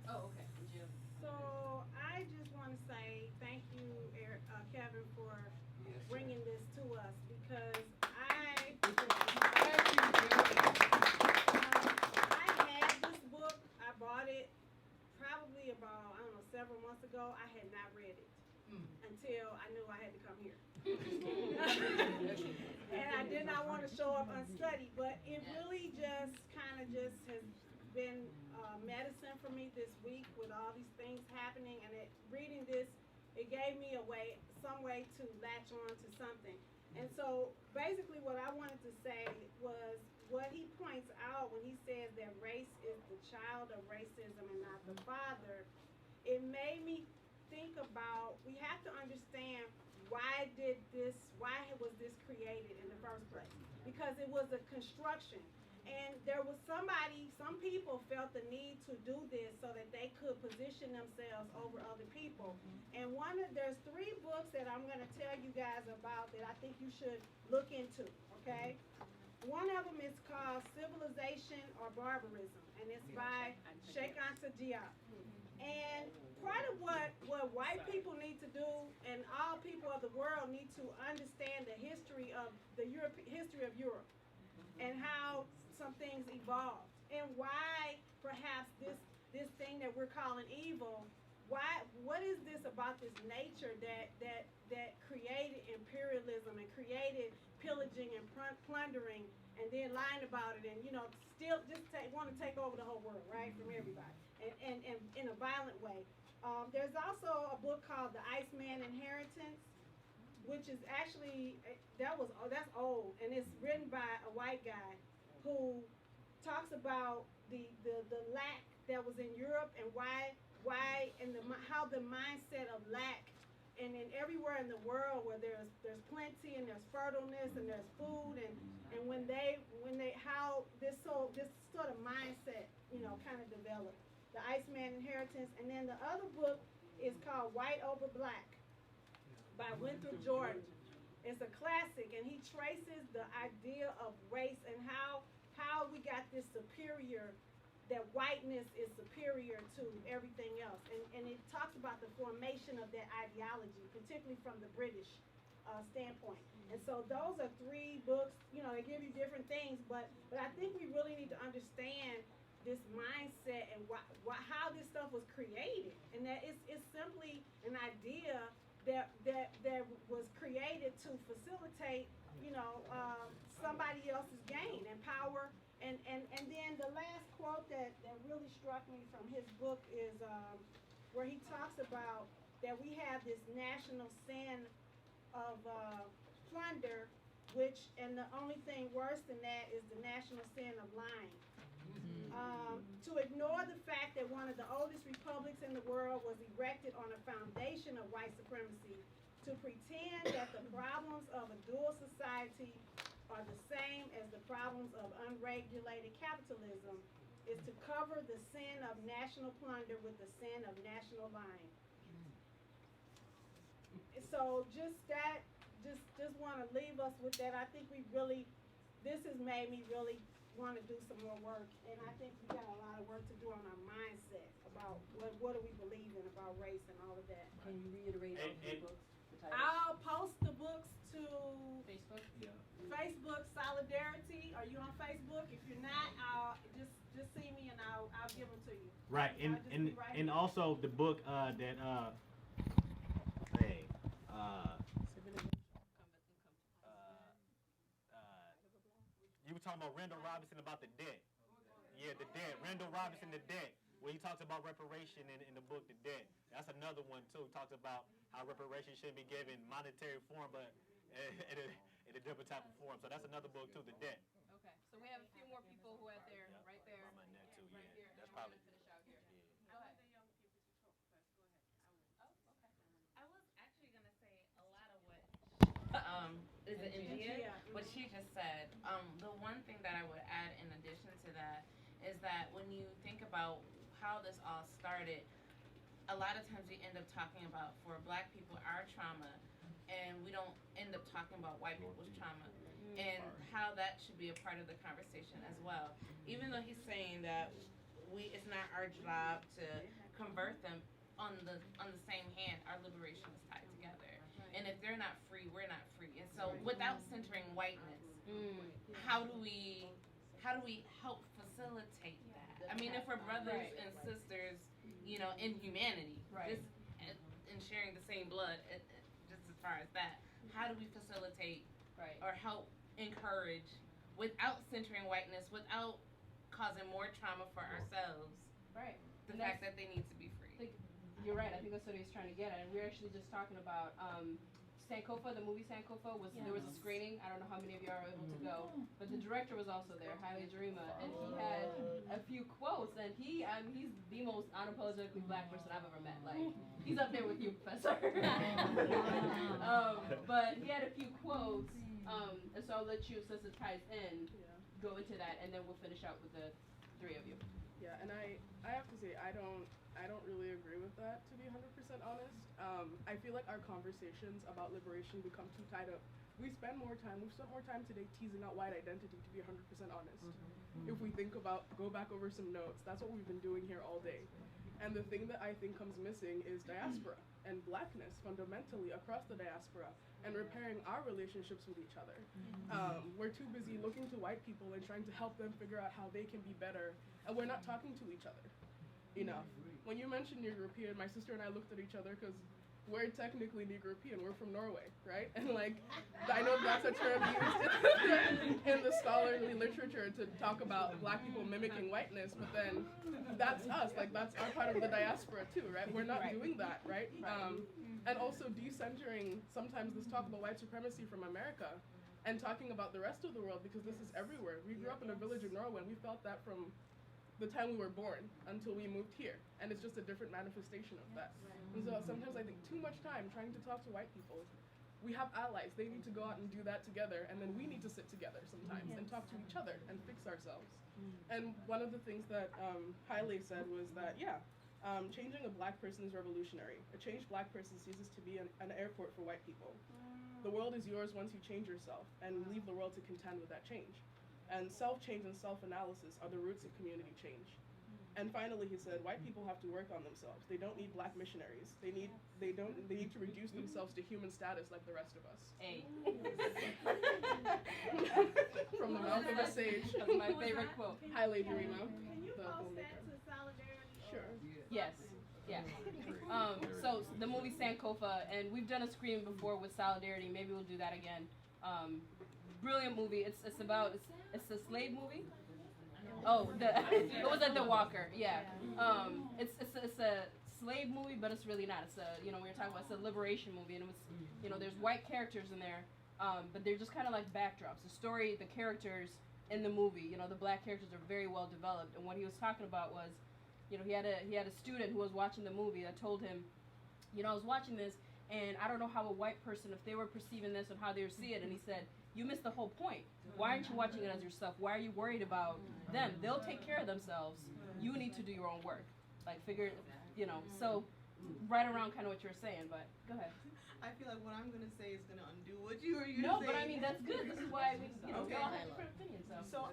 oh, okay. Gia. So I just want to say thank you, Kevin, for bringing this to us because I had this book. I bought it probably about, I don't know, several months ago. I had not read it until I knew I had to come here. And I did not want to show up unstudied, but it really just kind of just has been medicine for me this week with all these things happening, and reading this, it gave me some way to latch on to something. And so basically what I wanted to say was what he points out when he says that race is the child of racism and not the father. It made me think about, we have to understand why was this created in the first place? Because it was a construction. And there was some people felt the need to do this so that they could position themselves over other people. And there's 3 books that I'm going to tell you guys about that I think you should look into, okay? One of them is called Civilization or Barbarism, and it's by Sheikh Anta Diop. And part of what white people need to do, and all people of the world need to understand the history of Europe, and how some things evolved, and why perhaps this thing that we're calling evil. What is this about this nature that created imperialism and created pillaging and plundering, and then lying about it, and still just want to take over the whole world, right, from everybody, and in a violent way. There's also a book called The Iceman Inheritance, which is actually that's old, and it's written by a white guy who talks about the lack that was in Europe and why and how the mindset of lack, and in everywhere in the world where there's plenty and there's fertileness and there's food, and when how this sort of mindset kind of developed. The Iceman Inheritance. And then the other book is called White Over Black by Winthrop Jordan. It's a classic, and he traces the idea of race and how we got this superior, that whiteness is superior to everything else. And it talks about the formation of that ideology, particularly from the British standpoint. And so those are 3 books, you know, they give you different things, but I think we really need to understand this mindset and how this stuff was created, and that it's simply an idea that was created to facilitate, you know, somebody else's gain and power. And then the last quote that really struck me from his book is where he talks about that we have this national sin of plunder, and the only thing worse than that is the national sin of lying. To ignore the fact that one of the oldest republics in the world was erected on a foundation of white supremacy, to pretend that the problems of a dual society are the same as the problems of unregulated capitalism, is to cover the sin of national plunder with the sin of national lying. So just want to leave us with that. I think this has made me really want to do some more work, and I think we got a lot of work to do on our mindset about what do we believe in about race and all of that. Can you reiterate all the books? I'll post the books to Facebook. Yeah. Facebook Solidarity. Are you on Facebook? If you're not, I'll just see me and I'll give them to you. Right, and also the book you were talking about Randall Robinson about the debt. Yeah, the debt. Randall Robinson, the debt. Where he talks about reparation in the book, The Debt. That's another one too. He talks about how reparation shouldn't be given monetary form, but in a different type of form. So that's another book too, The Debt. Okay, so we have a few more people who are there, right there. I'm on that too, right yeah. here. That's And we're probably. gonna finish out here. Yeah. Go ahead. I was actually gonna say a lot of what is it India? What she just said. The one thing that I would add in addition to that is that when you think about how this all started, a lot of times we end up talking about, for Black people, our trauma, and we don't end up talking about white people's trauma, and how that should be a part of the conversation as well. Even though he's saying that it's not our job to convert them, on the same hand, our liberation is tied together. And if they're not free, we're not free. And so without centering whiteness, how do we help facilitate that? I mean, if we're brothers and sisters, you know, in humanity, just in sharing the same blood, just as far as that, how do we facilitate or help encourage without centering whiteness, without causing more trauma for ourselves? The fact that they need to be free. You're right. I think that's what he's trying to get at. And we were actually just talking about Sankofa, the movie Sankofa. There was a screening. I don't know how many of you are able to go, but the director was also there, Haile Jarima, and he had a few quotes. And he's the most unapologetically Black person I've ever met. Like, he's up there with you, Professor. But he had a few quotes, and so I'll let you, since it ties in, go into that, and then we'll finish out with the 3 of you. Yeah, and I have to say, I don't really agree with that, to be 100% honest. I feel like our conversations about liberation become too tied up. We've spent more time today teasing out white identity, to be 100% honest. If we go back over some notes, that's what we've been doing here all day. And the thing that I think comes missing is diaspora and Blackness fundamentally across the diaspora, and repairing our relationships with each other. We're too busy looking to white people and trying to help them figure out how they can be better, and we're not talking to each other enough. When you mentioned European, my sister and I looked at each other because we're technically Negro-European. We're from Norway, right? And like, I know that's a term used in the scholarly literature to talk about Black people mimicking whiteness, but then that's us. Like, that's our part of the diaspora too, right? We're not doing that, right? And also decentering sometimes this talk about white supremacy from America and talking about the rest of the world, because this is everywhere. We grew up in a village in Norway, and we felt that from the time we were born until we moved here, and it's just a different manifestation of that. And so sometimes I think too much time trying to talk to white people. We have allies, they need to go out and do that together, and then we need to sit together sometimes and talk to each other and fix ourselves. And one of the things that Haile said was that, changing a Black person is revolutionary. A changed Black person ceases to be an airport for white people. The world is yours once you change yourself and leave the world to contend with that change. And self-change and self-analysis are the roots of community change. And finally, he said, white people have to work on themselves. They don't need black missionaries. They need to reduce themselves to human status like the rest of us. Hey. From the mouth of a sage. That's my favorite quote. Hi, Lady Rima. Can you post that to Solidarity? Sure. Yes. Yeah. So the movie Sankofa, and we've done a screen before with Solidarity. Maybe we'll do that again. Brilliant movie. It's a slave movie. Oh, it was at the Walker. Yeah. It's a slave movie, but it's really not. It's a we were talking about it's a liberation movie, and it was there's white characters in there, but they're just kind of like backdrops. The story, the characters in the movie, the black characters are very well developed. And what he was talking about was, he had a student who was watching the movie that told him, I was watching this, and I don't know how a white person, if they were perceiving this and how they would see it. And he said, you missed the whole point. Why aren't you watching it as yourself? Why are you worried about them? They'll take care of themselves. You need to do your own work. Like, so right around kind of what you were saying, but go ahead. I feel like what I'm going to say is going to undo what you were saying. No, but I mean, that's good. This is why, we all have different opinions. So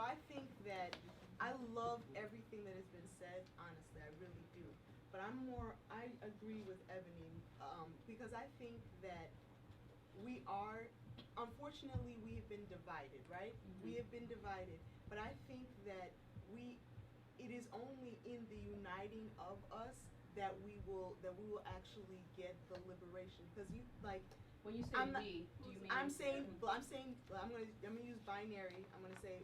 I think that I love everything that has been said, honestly, I really do. But I agree with Ebony, because I think that unfortunately, we have been divided, right? Mm-hmm. We have been divided. But I think that it is only in the uniting of us that we will actually get the liberation. Because when you say we, do you mean? I'm gonna use binary. I'm gonna say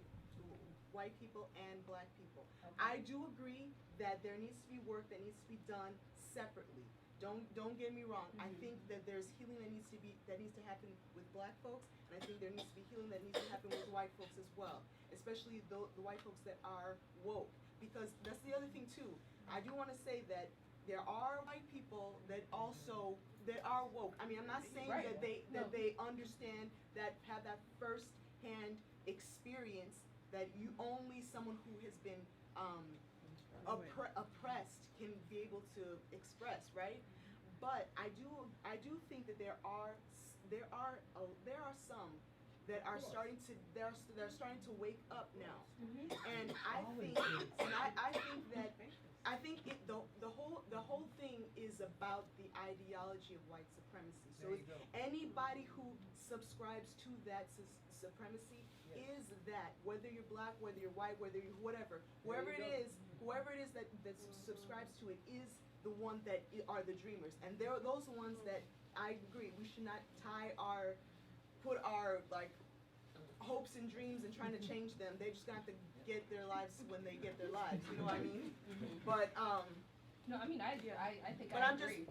white people and black people. Okay. I do agree that there needs to be work that needs to be done separately. Don't get me wrong. Mm-hmm. I think that there's healing that needs to happen with black folks, and I think there needs to be healing that needs to happen with white folks as well, especially the white folks that are woke. Because that's the other thing too. I do want to say that there are white people that are woke. I mean, I'm not saying that they understand, that have that first-hand experience, that only someone who has been oppressed can be able to express, right? But I do think that there are some that are starting to wake up now, and I think the whole thing is about the ideology of white supremacy. So anybody who subscribes to that supremacy is that, whether you're black, whether you're white, whether you're whatever, whoever it is that subscribes to it is the one that are the dreamers, and they're those ones that I agree we should not put our hopes and dreams and trying to change them. They're just gonna have to get their lives when they get their lives. You know what I mean? But no, I mean I think but I I'm agree.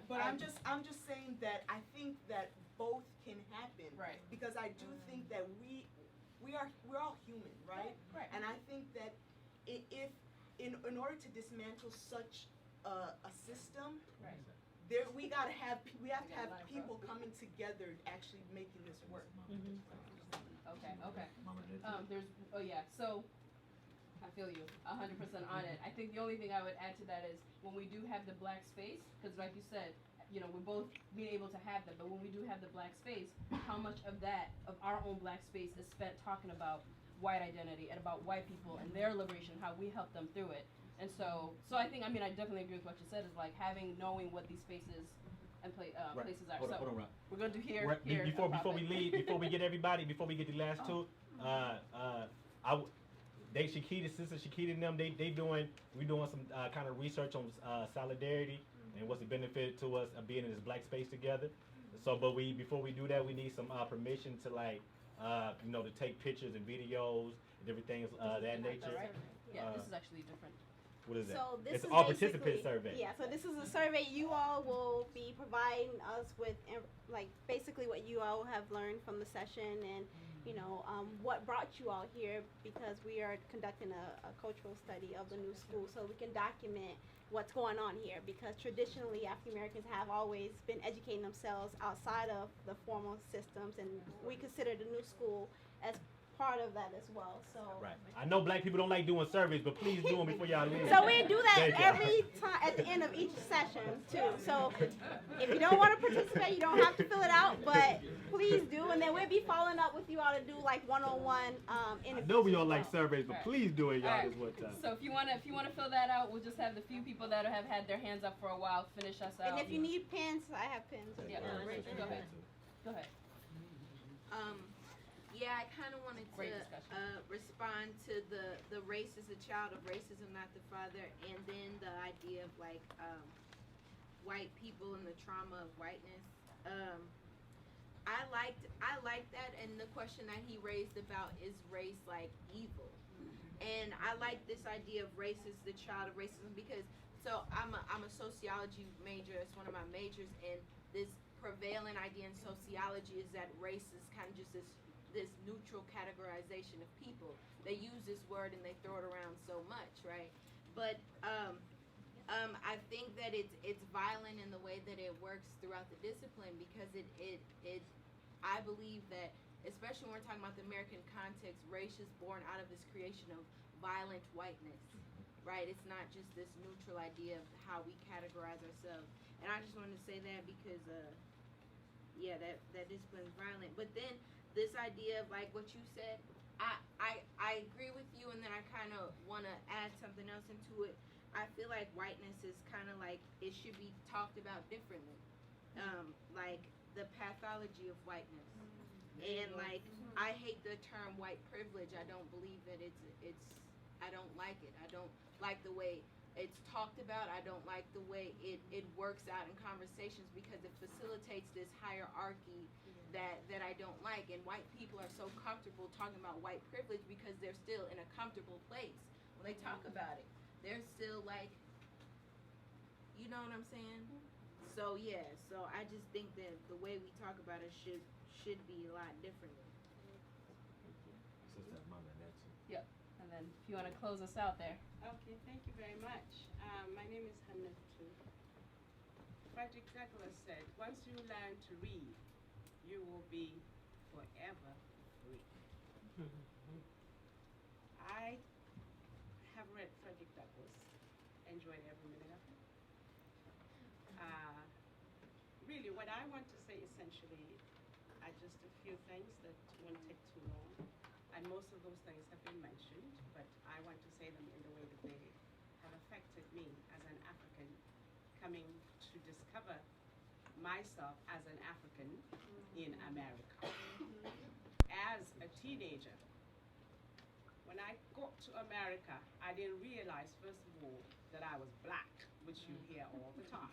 But I'm just saying that I think that both can happen. Right. Because I do think that we're all human, right? Right. And I think that if in order to dismantle such a system, we have to have people coming together actually making this work. Mm-hmm. Okay. So I feel you 100% on it. I think the only thing I would add to that is when we do have the black space, because like you said, we're both being able to have that, but when we do have the black space, how much of our own black space is spent talking about white identity and about white people and their liberation, how we help them through it. And so I think, I definitely agree with what you said, is like knowing what these spaces and places are. Hold on, Rob. We're going to do here. Before we leave, before we get the last two, Sister Shakita and them, we doing some kind of research on solidarity and what's the benefit to us of being in this black space together. So, but before we do that, we need some permission to to take pictures and videos and different things that nature. Right? Yeah, this is actually different. What is that? So this it's is all participant survey. Yeah, so this is a survey you all will be providing us with, basically what you all have learned from the session, and what brought you all here, because we are conducting a cultural study of the new school, so we can document what's going on here, because traditionally African Americans have always been educating themselves outside of the formal systems, and we consider the new school as part of that as well. So Right. I know black people don't like doing surveys, but please do them before y'all leave. So we do that Thank you. every time at the end of each session too. So if you don't want to participate, you don't have to fill it out, but please do. And then we'll be following up with you all to do like one-on-one interviews. I know we all like surveys, but please do it, y'all, Alright. this one time. So if you wanna fill that out, we'll just have the few people that have had their hands up for a while finish us out. And if you need pens, I have pens. Yeah, Rachel, go ahead. Go ahead. Yeah, I kind of wanted Great to discussion. respond to the race is a child of racism, not the father, and then the idea of like white people and the trauma of whiteness. I liked that, and the question that he raised about is race like evil, and I like this idea of race is the child of racism because so I'm a sociology major. It's one of my majors, and this prevailing idea in sociology is that race is kind of just this neutral categorization of people. They use this word and they throw it around so much, right? But I think that it's violent in the way that it works throughout the discipline because it I believe that especially when we're talking about the American context, race is born out of this creation of violent whiteness, right? It's not just this neutral idea of how we categorize ourselves. And I just wanted to say that because yeah, that discipline is violent. But then this idea of like what you said, I agree with you, and then I kind of want to add something else into it. I feel like whiteness is kind of like it should be talked about differently, like the pathology of whiteness, and like I hate the term white privilege. I don't believe that it's I don't like it. I don't like the way it's talked about. I don't like the way it works out in conversations because it facilitates this hierarchy that I don't like. And white people are so comfortable talking about white privilege because they're still in a comfortable place when they talk about it. They're still like, you know what I'm saying? So yeah, so I just think that the way we talk about it should be a lot differently. Yep. And then if you want to close us out there. Okay, thank you very much. My name is Hannah Tu. Frederick Douglass said, once you learn to read, you will be forever free. I have read Frederick Douglass, enjoyed every minute of it. Really, what I want to say essentially are just a few things that won't take too long. And most of those things have been mentioned, but I want to say them in the way that they have affected me as an African coming to discover myself as an African in America. As a teenager, when I got to America, I didn't realize, first of all, that I was black, which you hear all the time.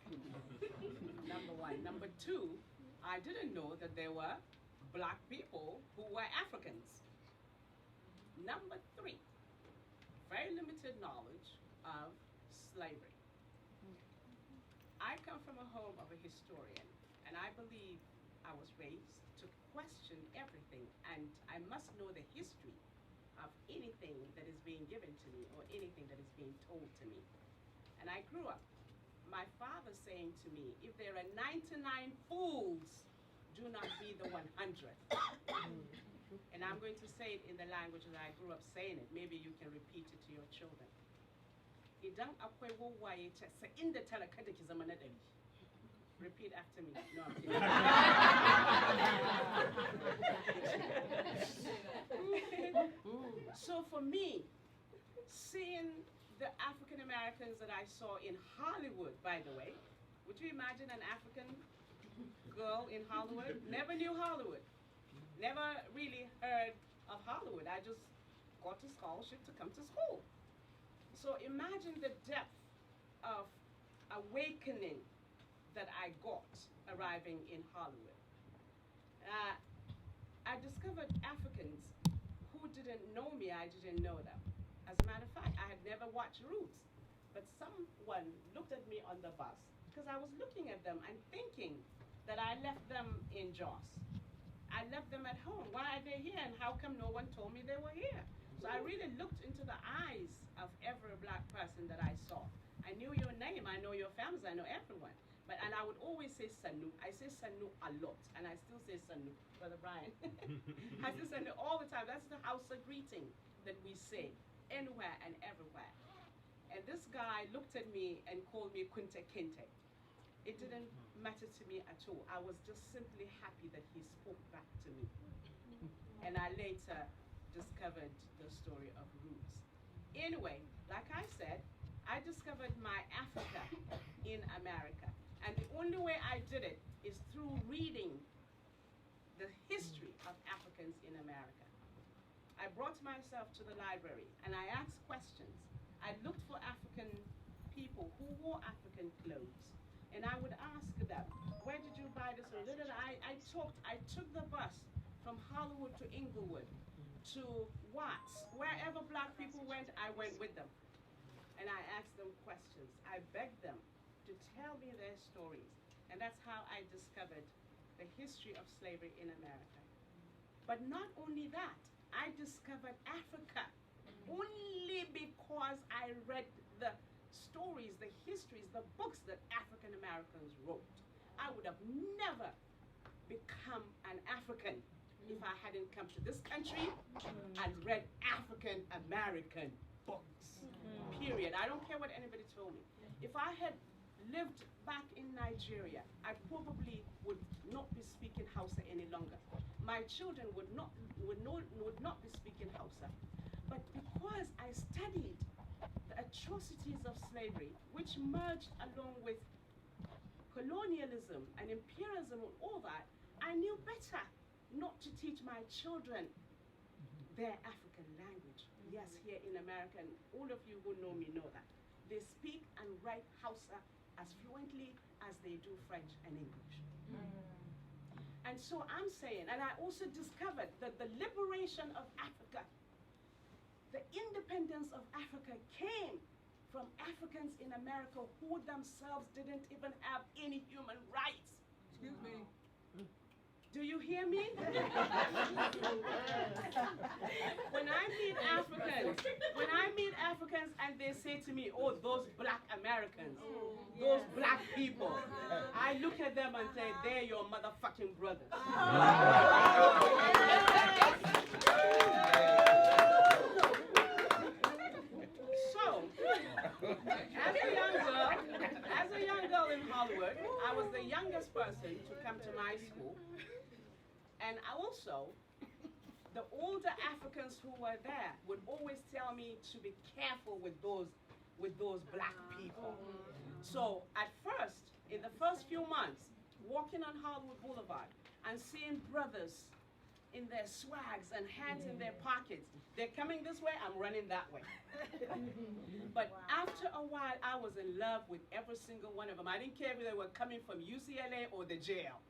Number one. Number two, I didn't know that there were black people who were Africans. Number three, very limited knowledge of slavery. I come from a home of a historian, and I believe I was raised to question everything, and I must know the history of anything that is being given to me or anything that is being told to me. And I grew up, my father saying to me, if there are 99 fools, do not be the 100th. And I'm going to say it in the language that I grew up saying it. Maybe you can repeat it to your children. Idan akwai wawaye sa inda talaka da ki zama na ɗari. Repeat after me. No, I'm kidding. So for me, seeing the African Americans that I saw in Hollywood, by the way, would you imagine an African girl in Hollywood? Never knew Hollywood. Never really heard of Hollywood. I just got a scholarship to come to school. So imagine the depth of awakening that I got arriving in Hollywood. I discovered Africans who didn't know me, I didn't know them. As a matter of fact, I had never watched Roots, but someone looked at me on the bus because I was looking at them and thinking that I left them in Jos. I left them at home. Why are they here, and how come no one told me they were here? So I really looked into the eyes of every black person that I saw. I knew your name, I know your families, I know everyone. And I would always say Sanu. I say Sanu a lot, and I still say Sanu, Brother Brian. I say Sanu all the time. That's the Hausa greeting that we say anywhere and everywhere. And this guy looked at me and called me Kunte Kinte. It didn't matter to me at all. I was just simply happy that he spoke back to me. And I later discovered the story of roots. Anyway, like I said, I discovered my Africa in America. And the only way I did it is through reading the history of Africans in America. I brought myself to the library and I asked questions. I looked for African people who wore African clothes. And I would ask them, where did you buy this? I took the bus from Hollywood to Inglewood to Watts. Wherever black people went, I went with them. And I asked them questions. I begged them to tell me their stories. And that's how I discovered the history of slavery in America. But not only that, I discovered Africa only because I read the stories, the histories, the books that African Americans wrote. I would have never become an African if I hadn't come to this country and read African American books. Period. I don't care what anybody told me. If I had lived back in Nigeria, I probably would not be speaking Hausa any longer. My children would not be speaking Hausa. But because I studied the atrocities of slavery, which merged along with colonialism and imperialism and all that, I knew better not to teach my children their African language. Yes, here in America, and all of you who know me know that. They speak and write Hausa as fluently as they do French and English. And so I'm saying, and I also discovered that the liberation of Africa, the independence of Africa came from Africans in America who themselves didn't even have any human rights. Excuse me. Do you hear me? When I meet Africans and they say to me, oh, those black Americans, those black people, I look at them and say, they're your motherfucking brothers. So, as a young girl in Hollywood, I was the youngest person to come to my school. And also, the older Africans who were there would always tell me to be careful with those black people. So at first, in the first few months, walking on Hollywood Boulevard and seeing brothers in their swags and hands in their pockets, they're coming this way, I'm running that way. But after a while, I was in love with every single one of them. I didn't care if they were coming from UCLA or the jail.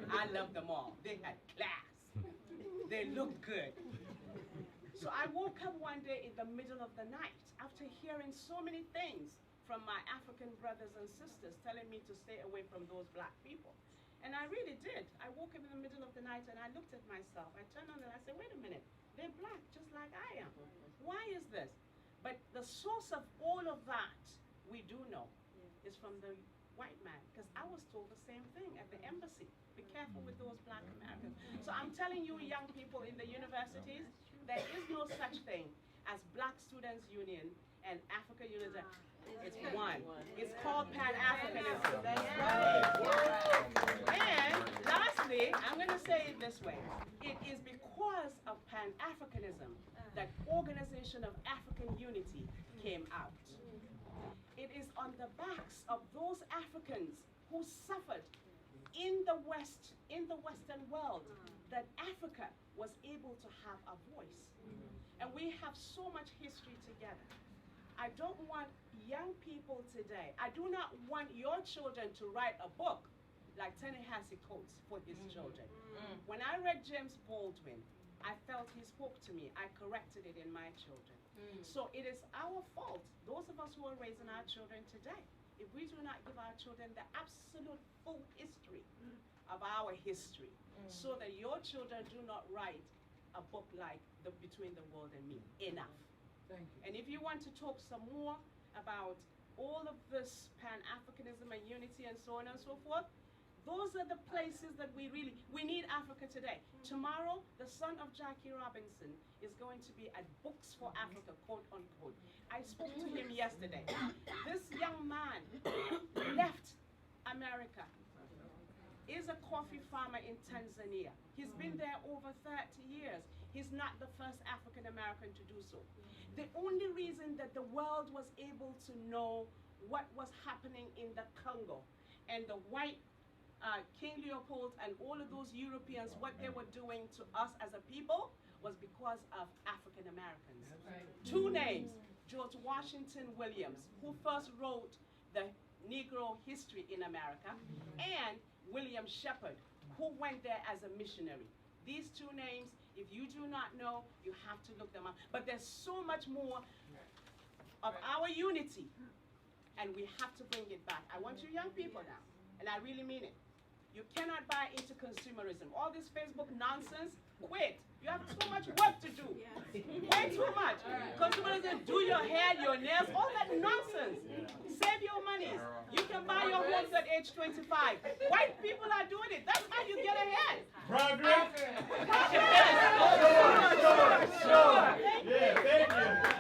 I loved them all. They had class. They looked good. So I woke up one day in the middle of the night after hearing so many things from my African brothers and sisters telling me to stay away from those black people. And I really did. I woke up in the middle of the night and I looked at myself. I turned on and I said, wait a minute, they're black just like I am. Why is this? But the source of all of that, we do know, is from the white man, because I was told the same thing at the embassy. Be careful with those black Americans. So I'm telling you, young people in the universities, there is no such thing as Black Students Union and Africa Union. It's one. It's called Pan-Africanism. And lastly, I'm going to say it this way. It is because of Pan-Africanism that Organization of African Unity came out. It is on the backs of those Africans who suffered in the West, in the Western world, that Africa was able to have a voice. And we have so much history together. I don't want young people today, I do not want your children to write a book like Ta-Nehisi Coates for his children. When I read James Baldwin, I felt he spoke to me. I corrected it in my children. So it is our fault, those of us who are raising our children today, if we do not give our children the absolute full history of our history, so that your children do not write a book like Between the World and Me. Enough. Thank you. And if you want to talk some more about all of this Pan-Africanism and unity and so on and so forth, those are the places that we need Africa today. Tomorrow, the son of Jackie Robinson is going to be at Books for Africa, quote unquote. I spoke to him yesterday. This young man left America, is a coffee farmer in Tanzania. He's been there over 30 years. He's not the first African American to do so. The only reason that the world was able to know what was happening in the Congo and the white King Leopold and all of those Europeans, what they were doing to us as a people was because of African Americans. Right. Two names, George Washington Williams, who first wrote the Negro history in America, and William Shepherd, who went there as a missionary. These two names, if you do not know, you have to look them up. But there's so much more of our unity, and we have to bring it back. I want you young people now, and I really mean it. You cannot buy into consumerism. All this Facebook nonsense, quit. You have too much work to do. Way too much. Consumerism, do your hair, your nails, all that nonsense. Save your money. You can buy your homes at age 25. White people are doing it. That's how you get ahead. Progress. Progress. Sure. Yeah, thank you.